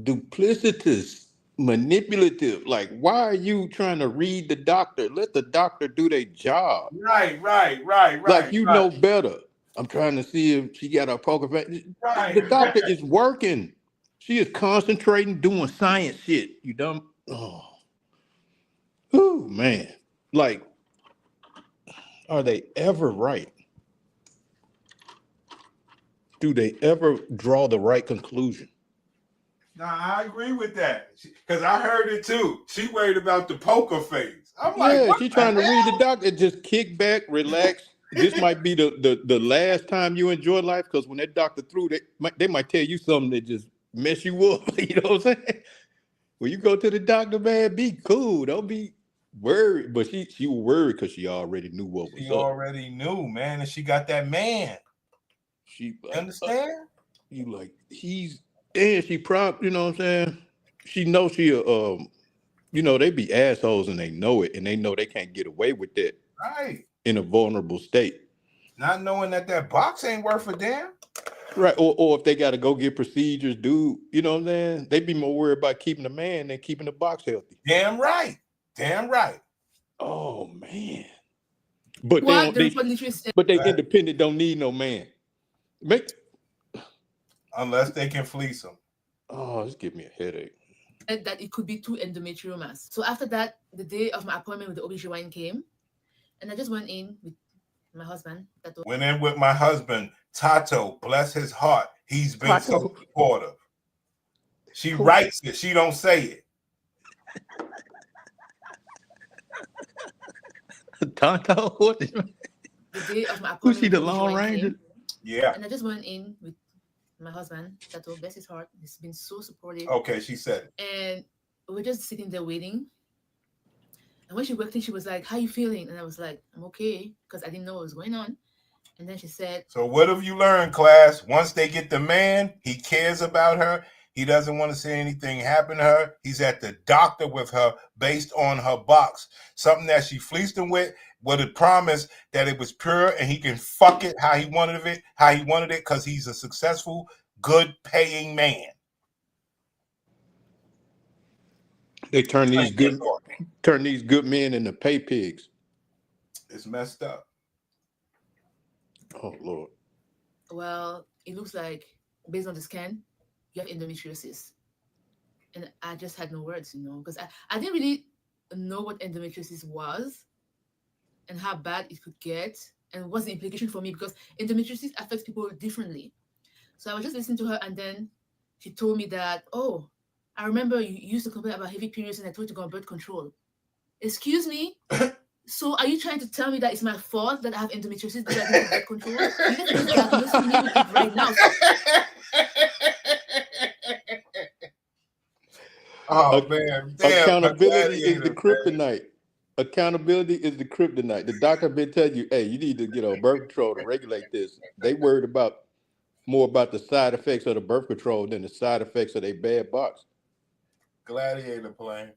duplicitous, manipulative. Like, why are you trying to read the doctor? Let the doctor do their job. Right. Like, you know better. I'm trying to see if she got a poker face. Right. The doctor is working. She is concentrating, doing science shit. You dumb. Oh, man. Like, are they ever right? Do they ever draw the right conclusion? Nah, I agree with that. Because I heard it too. She worried about the poker face. I'm like, Yeah, what she the trying to read hell? the doctor. Just kick back, relax. This might be the last time you enjoy life, because when that doctor through, they might tell you something that just mess you up. You know what I'm saying? When you go to the doctor, man, be cool. Don't be worried. But she was worried because she already knew what was She up. already knew, man, and she got that man. She You understand? You like and she you know what I'm saying? She knows she you know, they be assholes and they know it, and they know they can't get away with that Right. in a vulnerable state. Not knowing that box ain't worth a damn. Right. Or if they got to go get procedures, dude, you know what I'm saying? They be more worried about keeping the man than keeping the box healthy. Damn right. Damn right. Oh man. But what the they report literally said but they independent don't need no man. Unless they can fleece them. Oh, this give me a headache. that it could be 2 endometrial mass. So after that, the day of my appointment with the OBGYN came, and I just went in with my husband. Went in with my husband, Tato, bless his heart. He's been so supportive. She writes it, she don't say it. Tonto? What? The day of my appointment. Who's she, the with Lone OBGYN Ranger? came, Yeah. And I just went in with my husband, Tato, bless his heart. He's been so supportive. Okay, she said it. And we're just sitting there waiting. And when she walked in, she was like, how you feeling? And I was like, I'm okay, because I didn't know what was going on. And then she said, So what have you learned, class? Once they get the man, he cares about her. He doesn't want to see anything happen to her. He's at the doctor with her based on her box. Something that she fleeced him with a promise that it was pure and he can fuck it how he wanted it, because he's a successful, good paying man. They turn these good men into pay pigs. It's messed up. Oh Lord. well, it looks like, based on the scan, you have endometriosis. And I just had no words, because I didn't really know what endometriosis was and how bad it could get and what's the implication for me, because endometriosis affects people differently. So I was just listening to her, and then she told me that, oh, I remember you used to complain about heavy periods and I told you to go on birth control. Excuse me? So are you trying to tell me that it's my fault that I have endometriosis because I didn't birth control? You need to diagnose me with it right now. Oh man, damn, accountability is the kryptonite. Accountability is the kryptonite. The doctor been telling you, hey, you need to get on birth control to regulate this. They worried more about the side effects of the birth control than the side effects of their bad box. Gladiator plane.